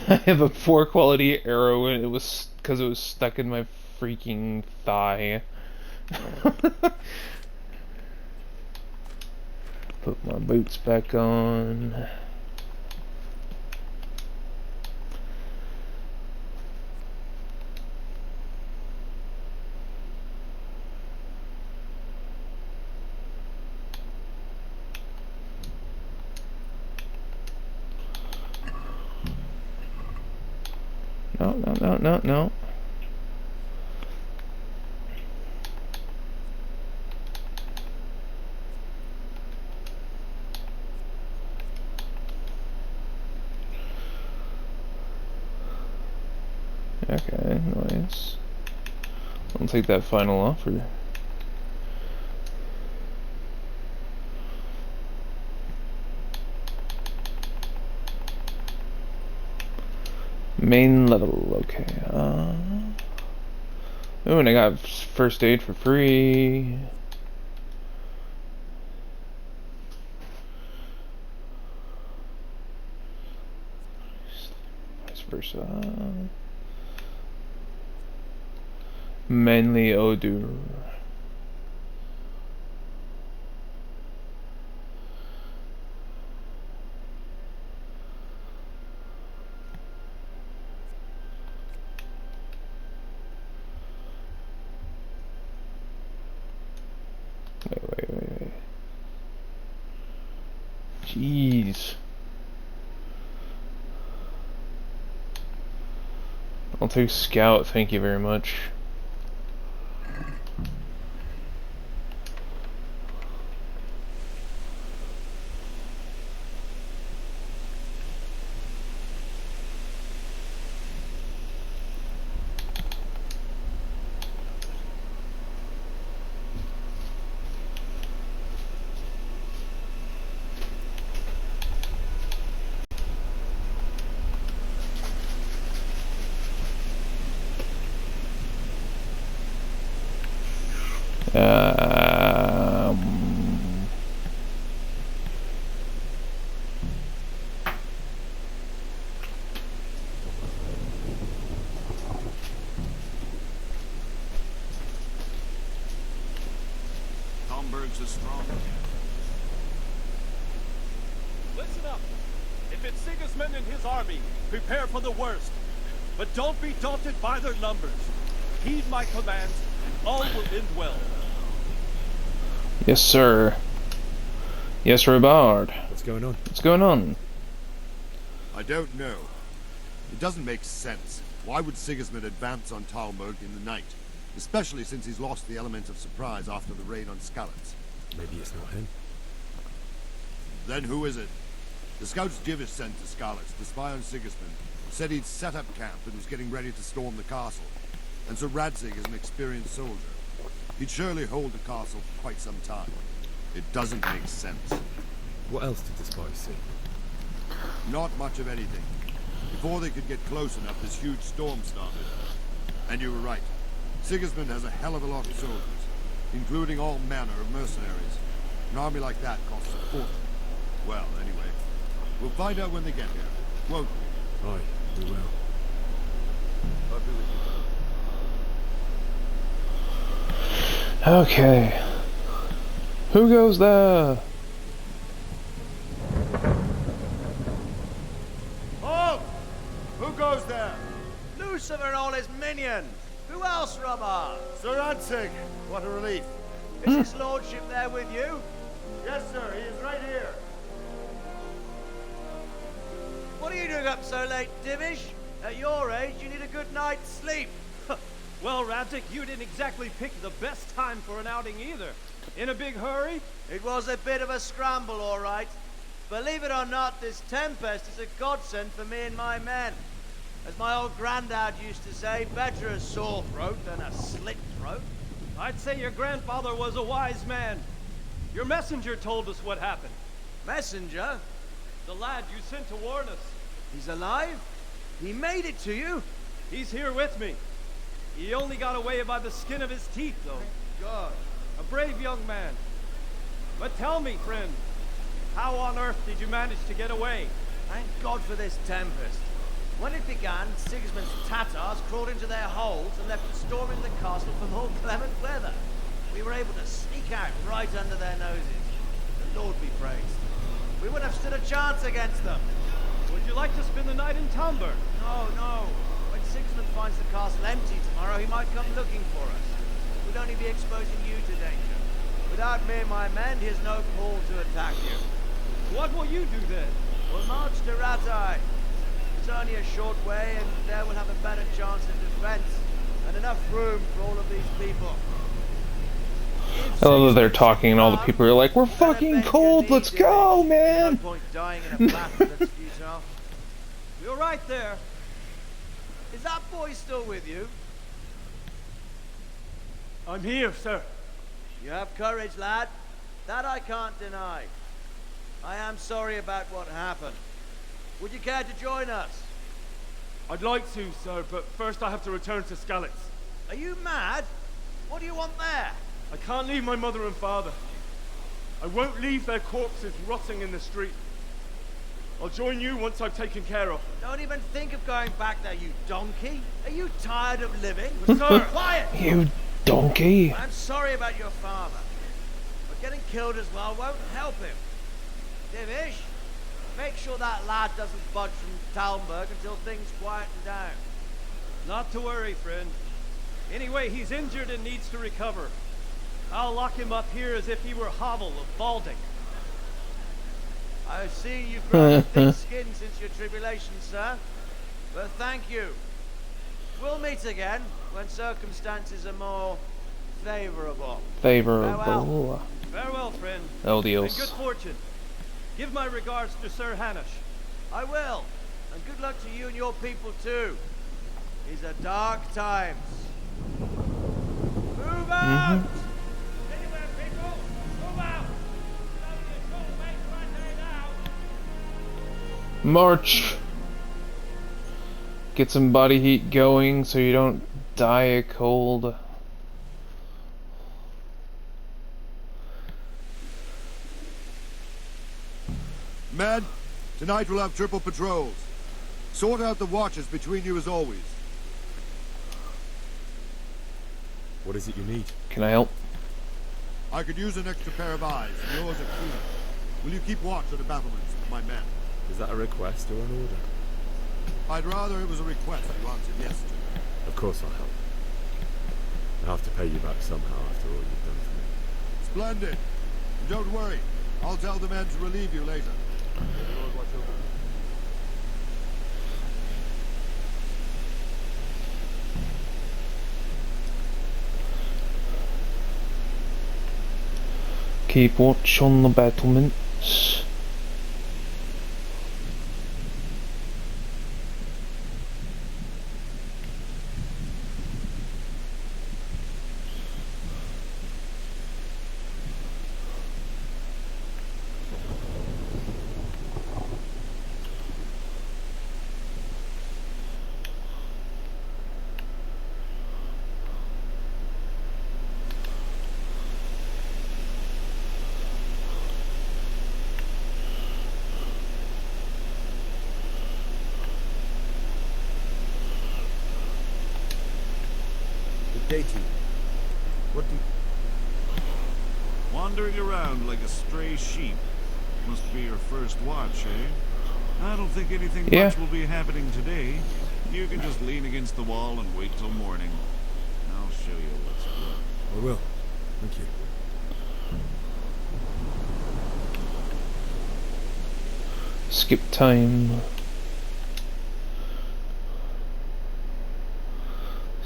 Speaker 1: I have a poor quality arrow and it was because it was stuck in my freaking thigh. Put my boots back on. No. Okay, nice. I'll take that final offer. Main level, okay. Oh, and I got first aid for free. Vice versa. Mainly odor. Wait. Jeez. I'll take scout, thank you very much.
Speaker 5: Tomberg's a strong cat.
Speaker 3: Listen up. If it's Sigismund and his army, prepare for the worst. But don't be daunted by their numbers. Heed my commands, and all will end well.
Speaker 1: Yes, sir. Yes, Robard.
Speaker 14: What's going on?
Speaker 1: What's going on?
Speaker 23: I don't know. It doesn't make sense. Why would Sigismund advance on Talmberg in the night? Especially since he's lost the element of surprise after the raid on Skalitz.
Speaker 14: Maybe it's not him.
Speaker 23: Then who is it? The scouts Divish sent to Skalitz to spy on Sigismund said he'd set up camp and was getting ready to storm the castle. And so Radzig is an experienced soldier. He'd surely hold the castle for quite some time. It doesn't make sense.
Speaker 14: What else did the spies see?
Speaker 23: Not much of anything. Before they could get close enough, this huge storm started. And you were right. Sigismund has a hell of a lot of soldiers, including all manner of mercenaries. An army like that costs a fortune. Well, anyway, we'll find out when they get here, won't we?
Speaker 14: Aye, we will.
Speaker 23: I'll be with you.
Speaker 1: Okay. Who goes there?
Speaker 22: Halt! Who goes there? Lucifer and all his minions. Who else, Robert?
Speaker 5: Sir Radzig, what a relief.
Speaker 22: Is his lordship there with you?
Speaker 5: Yes, sir, he is right here.
Speaker 22: What are you doing up so late, Divish? At your age, you need a good night's sleep.
Speaker 3: Well, Radzig, you didn't exactly pick the best time for an outing either. In a big hurry?
Speaker 22: It was a bit of a scramble, all right. Believe it or not, this tempest is a godsend for me and my men. As my old granddad used to say, better a sore throat than a slit throat.
Speaker 3: I'd say your grandfather was a wise man. Your messenger told us what happened.
Speaker 22: Messenger?
Speaker 3: The lad you sent to warn us.
Speaker 22: He's alive? He made it to you?
Speaker 3: He's here with me. He only got away by the skin of his teeth, though.
Speaker 22: Thank God.
Speaker 3: A brave young man. But tell me, friend, how on earth did you manage to get away?
Speaker 22: Thank God for this tempest. When it began, Sigismund's Tatars crawled into their holes and left storming the castle for more clement weather. We were able to sneak out right under their noses. The Lord be praised. We wouldn't have stood a chance against them.
Speaker 3: Would you like to spend the night in Talmberg?
Speaker 22: No, no. When Sigismund finds the castle empty tomorrow, he might come looking for us. We'd only be exposing you to danger. Without me and my men, he has no call to attack you.
Speaker 3: What will you do then?
Speaker 22: We'll march to Ratai. It's only a short way, and there we'll have a better chance of defense, and enough room for all of these people.
Speaker 1: I love that they're talking and all the people are like, we're fucking cold, let's go, man!
Speaker 22: No point dying in a battle that's futile.
Speaker 3: You're right there.
Speaker 22: Is that boy still with you?
Speaker 14: I'm here, sir.
Speaker 22: You have courage, lad. That I can't deny. I am sorry about what happened. Would you care to join us?
Speaker 14: I'd like to, sir, but first I have to return to Skalitz.
Speaker 22: Are you mad? What do you want there?
Speaker 14: I can't leave my mother and father. I won't leave their corpses rotting in the street. I'll join you once I've taken care of them.
Speaker 22: Don't even think of going back there, you donkey. Are you tired of living?
Speaker 14: Sir,
Speaker 22: quiet!
Speaker 1: You donkey.
Speaker 22: I'm sorry about your father, but getting killed as well won't help him. Divish, make sure that lad doesn't budge from Talmberg until things quieten down.
Speaker 3: Not to worry, friend. Anyway, he's injured and needs to recover. I'll lock him up here as if he were Hovel of Balding.
Speaker 22: I see you've grown a thick skin since your tribulation, sir. But thank you. We'll meet again when circumstances are more favorable.
Speaker 1: Favorable.
Speaker 3: Farewell, friend.
Speaker 1: Oh,
Speaker 3: And
Speaker 1: Dios.
Speaker 3: good fortune. Give my regards to Sir Hanush.
Speaker 22: I will. And good luck to you and your people too. These are dark times. Move out! Anywhere, people! Move out!
Speaker 1: March! Get some body heat going so you don't die of cold.
Speaker 23: Men, tonight we'll have triple patrols. Sort out the watches between you as always.
Speaker 14: What is it you need?
Speaker 1: Can I help?
Speaker 23: I could use an extra pair of eyes. Yours are keen. Will you keep watch on the battlements with my men?
Speaker 14: Is that a request or an order?
Speaker 23: I'd rather it was a request you answered yes to.
Speaker 14: Of course I'll help. I'll have to pay you back somehow after all you've done for me.
Speaker 23: Splendid. And don't worry. I'll tell the men to relieve you later. May the Lord watch over you.
Speaker 1: Keep watch on the battlements.
Speaker 23: Day to you. What do you...
Speaker 11: Wandering around like a stray sheep. Must be your first watch, eh? I don't think anything much will be happening today. You can just lean against the wall and wait till morning. I'll show you what's what.
Speaker 14: I will. Thank you.
Speaker 1: Skip time.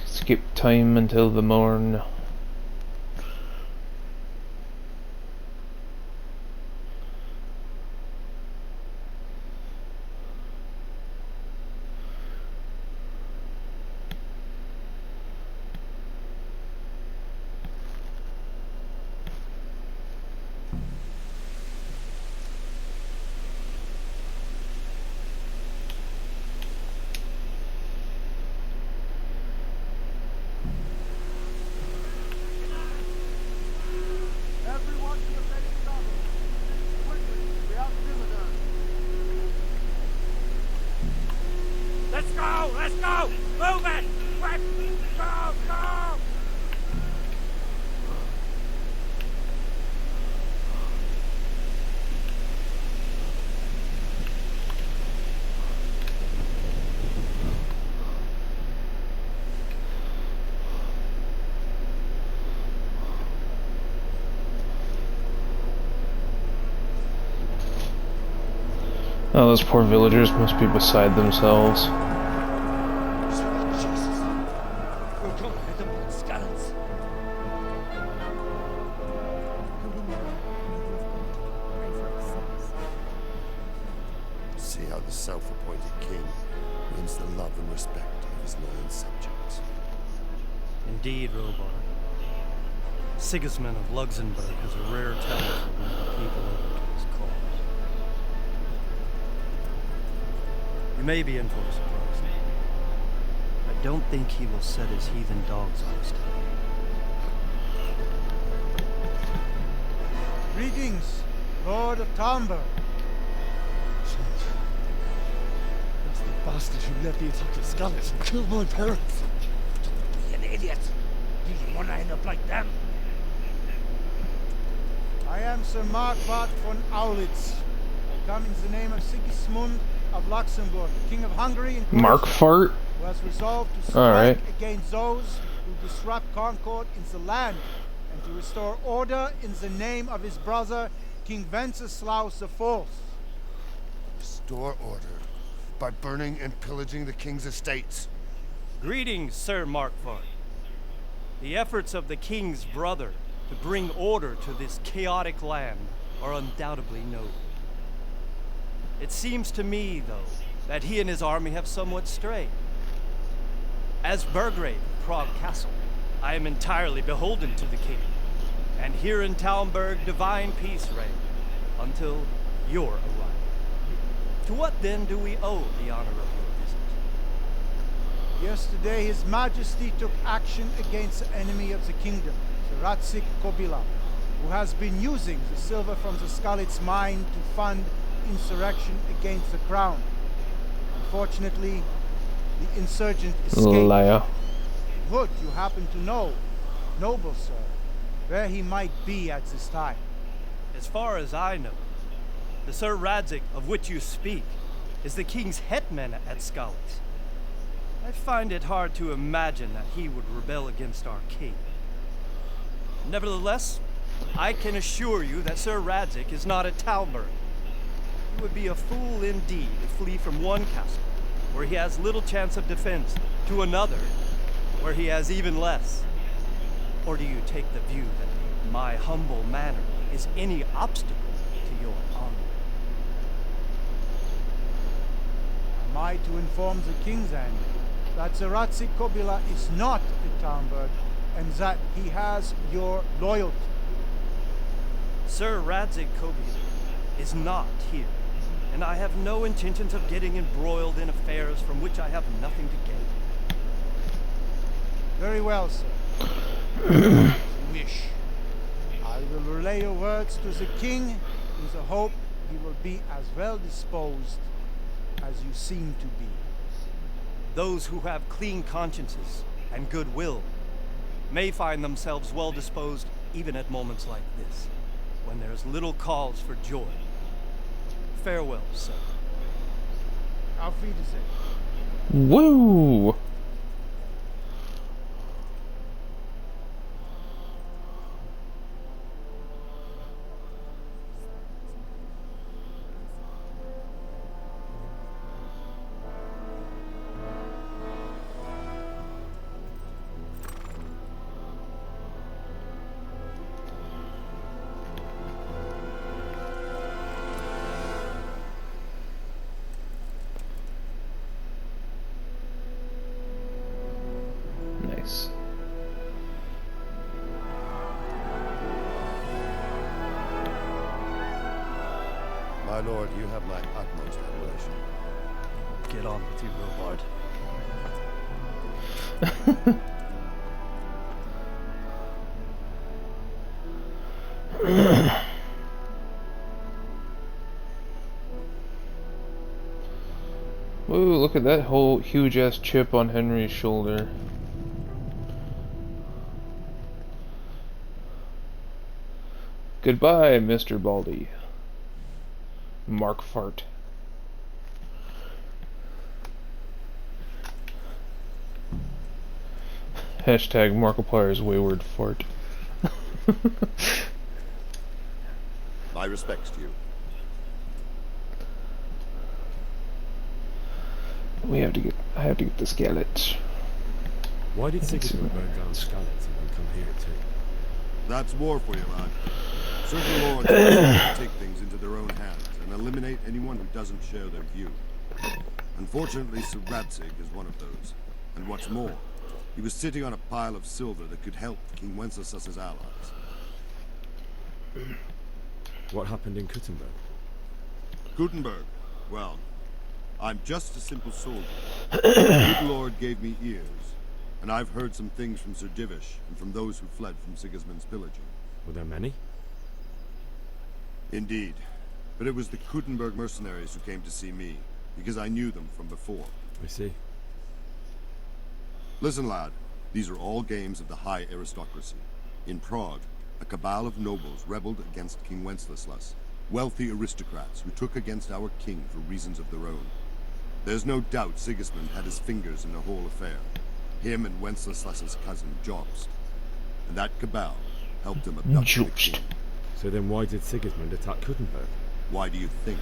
Speaker 1: Skip time until the morn.
Speaker 17: Let's go! Move it! Quick! Go! Go!
Speaker 1: Oh, those poor villagers must be beside themselves.
Speaker 10: See how the self-appointed king wins the love and respect of his loyal subjects.
Speaker 12: Indeed, Robard. Sigismund of Luxembourg has a rare talent for winning people over to his cause. You may be in for a surprise. I don't think he will set his heathen dogs on us today.
Speaker 2: Greetings, Lord of Talmberg.
Speaker 14: That's the bastard who led the attack at Skalitz and killed my parents.
Speaker 17: Be an idiot. You wanna end up like them?
Speaker 2: I am Sir Markvart von Aulitz. I come in the name of Sigismund of Luxembourg, King of Hungary and
Speaker 1: Markvart?
Speaker 2: who has resolved to strike against those who disrupt concord in the land and to restore order in the name of his brother, King Wenceslaus IV.
Speaker 10: Restore order by burning and pillaging the king's estates.
Speaker 12: Greetings, Sir Markvart. The efforts of the king's brother to bring order to this chaotic land are undoubtedly noble. It seems to me, though, that he and his army have somewhat strayed. As Burgrave of Prague Castle, I am entirely beholden to the king, and here in Talmberg divine peace reigned until your arrival. To what then do we owe the honor of your visit?
Speaker 2: Yesterday his majesty took action against the enemy of the kingdom, the Ratzik Kobila, who has been using the silver from the Skalitz mine to fund insurrection against the crown. Unfortunately, the insurgent escaped.
Speaker 1: Liar.
Speaker 2: Would you happen to know, noble sir, where he might be at this time?
Speaker 12: As far as I know, the Sir Radzik of which you speak is the king's hetman at Skalitz. I find it hard to imagine that he would rebel against our king. Nevertheless, I can assure you that Sir Radzik is not at Talmberg. He would be a fool indeed to flee from one castle, where he has little chance of defense, to another, where he has even less. Or do you take the view that my humble manner is any obstacle to your honor?
Speaker 2: Am I to inform the king's end that the Ratzik Kobila is not at Talmberg and that he has your loyalty?
Speaker 12: Sir Radzik Kobila is not here, and I have no intentions of getting embroiled in affairs from which I have nothing to gain.
Speaker 2: Very well, sir. As you wish. I will relay your words to the king in the hope he will be as well disposed as you seem to be.
Speaker 12: Those who have clean consciences and goodwill may find themselves well disposed even at moments like this, when there is little cause for joy. Farewell, sir.
Speaker 2: Auf Wiedersehen.
Speaker 1: Woo! Nice.
Speaker 10: My lord, you have my utmost admiration.
Speaker 12: Get on with you, Robard.
Speaker 1: Woo, look at that whole huge-ass chip on Henry's shoulder. Goodbye, Mr. Baldy. Mark Fart. Hashtag Markiplier's wayward fart.
Speaker 23: My respects to you.
Speaker 1: I have to get the skeleton.
Speaker 14: Why did Sigismund burn down Skalitz and then come here too?
Speaker 23: That's war for you, lad. Certain lords to take things into their own hands and eliminate anyone who doesn't share their view. Unfortunately, Sir Radzig is one of those. And what's more, he was sitting on a pile of silver that could help King Wenceslas's allies.
Speaker 14: What happened in Kuttenberg?
Speaker 23: Kuttenberg? Well, I'm just a simple soldier. The good lord gave me ears, and I've heard some things from Sir Divish and from those who fled from Sigismund's pillaging.
Speaker 14: Were there many?
Speaker 23: Indeed. But it was the Kuttenberg mercenaries who came to see me, because I knew them from before.
Speaker 14: I see.
Speaker 23: Listen, lad. These are all games of the high aristocracy. In Prague, a cabal of nobles rebelled against King Wenceslas, wealthy aristocrats who took against our king for reasons of their own. There's no doubt Sigismund had his fingers in the whole affair. Him and Wenceslas's cousin, Jobst. And that cabal helped him abduct the king.
Speaker 14: So then why did Sigismund attack Kuttenberg?
Speaker 23: Why do you think?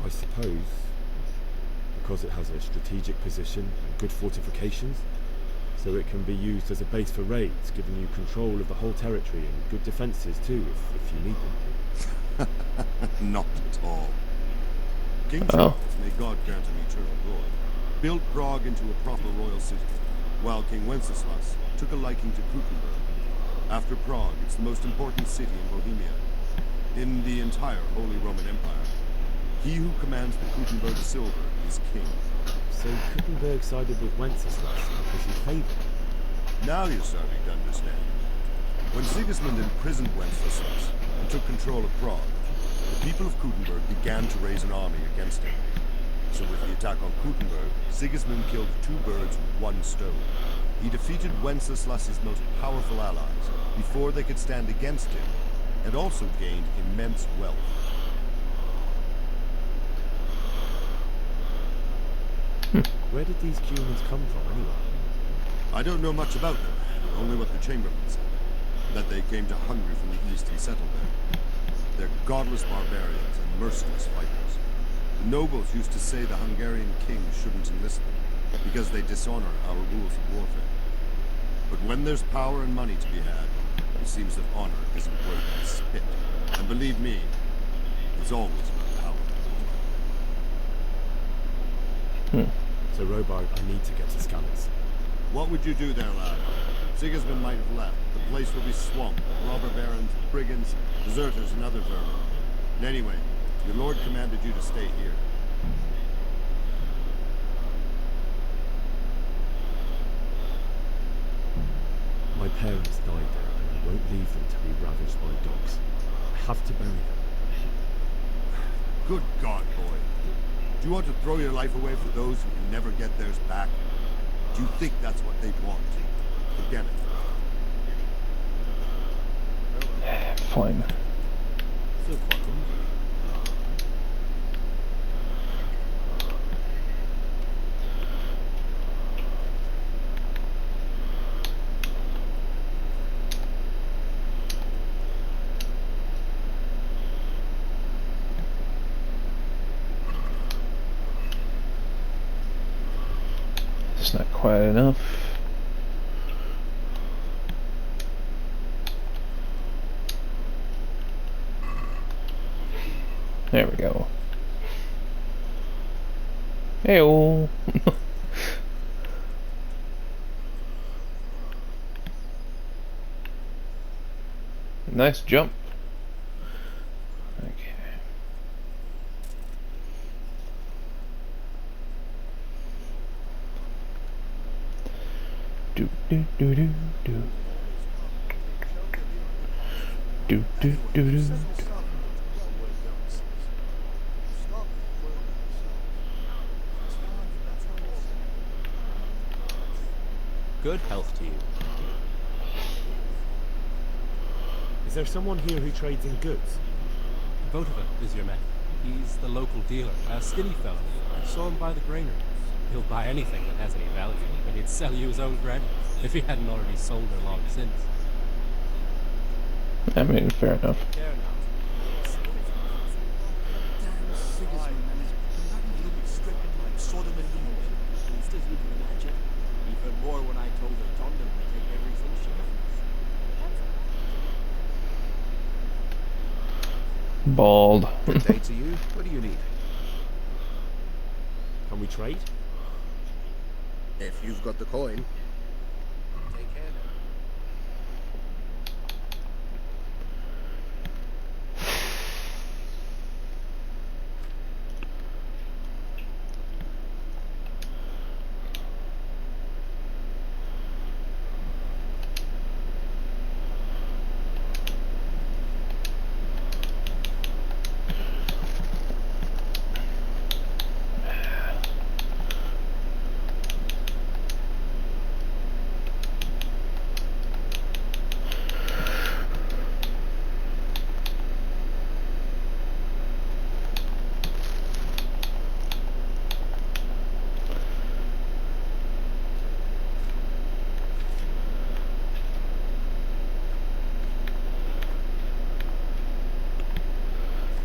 Speaker 14: I suppose because it has a strategic position and good fortifications, so it can be used as a base for raids, giving you control of the whole territory and good defences too, if you need them.
Speaker 23: Not at all. King Charles, may God grant him eternal glory, built Prague into a proper royal city, while King Wenceslas took a liking to Kuttenberg. After Prague, it's the most important city in Bohemia, in the entire Holy Roman Empire. He who commands the Kuttenberg silver is king.
Speaker 14: So Kuttenberg sided with Wenceslas because he favoured him.
Speaker 23: Now you're starting to understand. When Sigismund imprisoned Wenceslas and took control of Prague, the people of Kuttenberg began to raise an army against him. So with the attack on Kuttenberg, Sigismund killed two birds with one stone. He defeated Wenceslas's most powerful allies before they could stand against him, and also gained immense wealth.
Speaker 14: Where did these humans come from, anyway?
Speaker 23: I don't know much about them, only what the Chamberlain said. That they came to Hungary from the east and settled there. They're godless barbarians and merciless fighters. The nobles used to say the Hungarian king shouldn't enlist them, because they dishonor our rules of warfare. But when there's power and money to be had, it seems that honor isn't worth a spit. And believe me, it's always about power.
Speaker 14: So Robard, I need to get to Skalitz.
Speaker 23: What would you do there, lad? Sigismund might have left. The place will be swamped with robber barons, brigands, deserters, and other vermin. And anyway, your lord commanded you to stay here.
Speaker 14: My parents died there, and I won't leave them to be ravaged by dogs. I have to bury them.
Speaker 23: Good God, boy. Do you want to throw your life away for those who can never get theirs back? Do you think that's what they'd want? Forget it.
Speaker 1: Fine.
Speaker 14: Still quite hungry.
Speaker 1: It's not quite enough. There we go. Hey-oh. Nice jump. Okay. Do do do do do. Do do do do.
Speaker 7: Good health to you. Is there someone here who trades in goods?
Speaker 15: Votova is your man. He's the local dealer, a skinny fellow. I saw him by the granary. He'll buy anything that has any value, and he'd sell you his own granny if he hadn't already sold her long since.
Speaker 1: I mean, fair enough.
Speaker 3: Even more when I told her Tondam to take everything she has.
Speaker 1: Bald.
Speaker 16: Good day to you. What do you need?
Speaker 7: Can we trade?
Speaker 16: If you've got the coin. Take care now.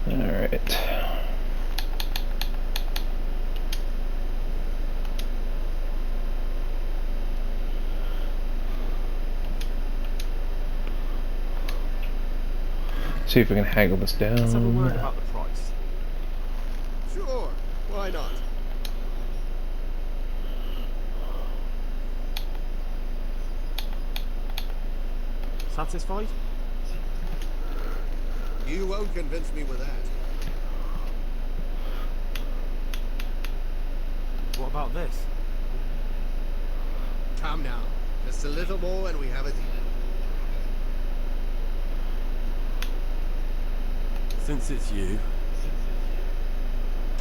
Speaker 1: Alright. See if we can haggle this down.
Speaker 7: Let's have a word about the price.
Speaker 16: Sure, why not?
Speaker 7: Satisfied?
Speaker 16: You won't convince me with that.
Speaker 7: What about this?
Speaker 16: Come now. Just a little more and we have a deal.
Speaker 7: Since it's you.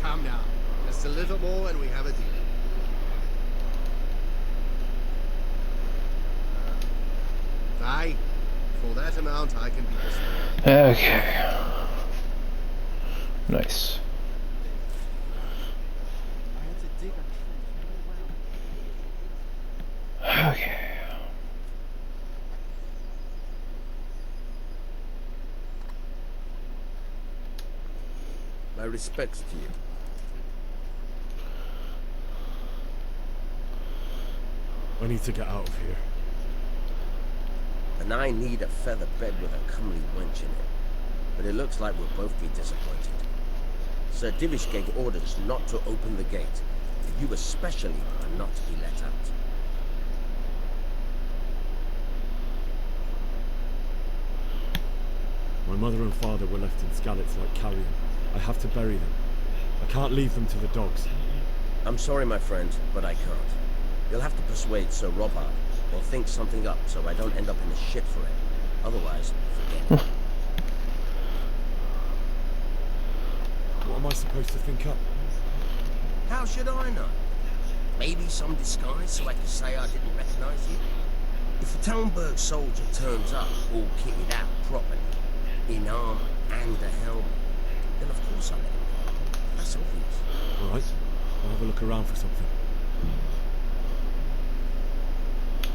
Speaker 16: Come now. Just a little more and we have a deal. Aye. For that amount I can be persuaded.
Speaker 1: Okay. Nice. Okay.
Speaker 6: My respects to you.
Speaker 7: I need to get out of here.
Speaker 6: And I need a feather bed with a comely wench in it. But it looks like we'll both be disappointed. Sir Divish gave orders not to open the gate. You especially are not to be let out.
Speaker 7: My mother and father were left in Skalitz like carrion. I have to bury them. I can't leave them to the dogs.
Speaker 6: I'm sorry, my friend, but I can't. You'll have to persuade Sir Robert, or think something up so I don't end up in the shit for it. Otherwise, forget it.
Speaker 7: What am I supposed to think up?
Speaker 6: How should I know? Maybe some disguise so I can say I didn't recognize you? If a Talmberg soldier turns up, all kitted out properly, in armor and a helmet, then of course I'll let him go. That's obvious.
Speaker 7: Alright, I'll have a look around for something.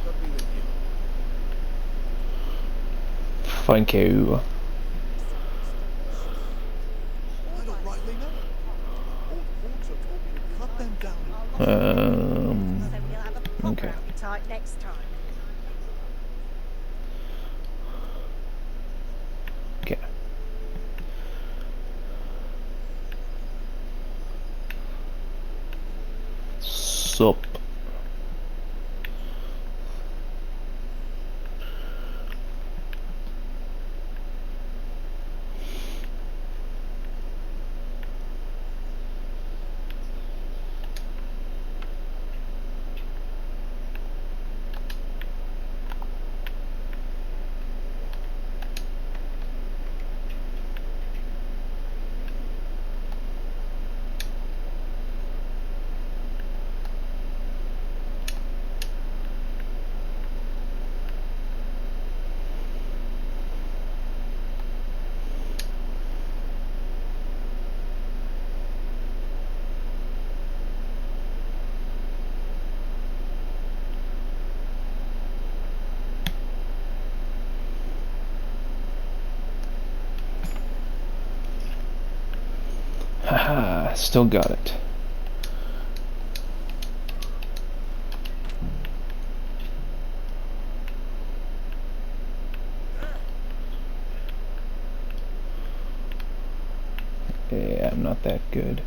Speaker 16: God be with you.
Speaker 1: Thank you.
Speaker 9: I don't rightly know. Old Porter told me to cut them down.
Speaker 19: So we'll have a proper
Speaker 1: Okay.
Speaker 19: appetite next time.
Speaker 1: Okay. Sup. Still got it. Yeah, I'm not that good.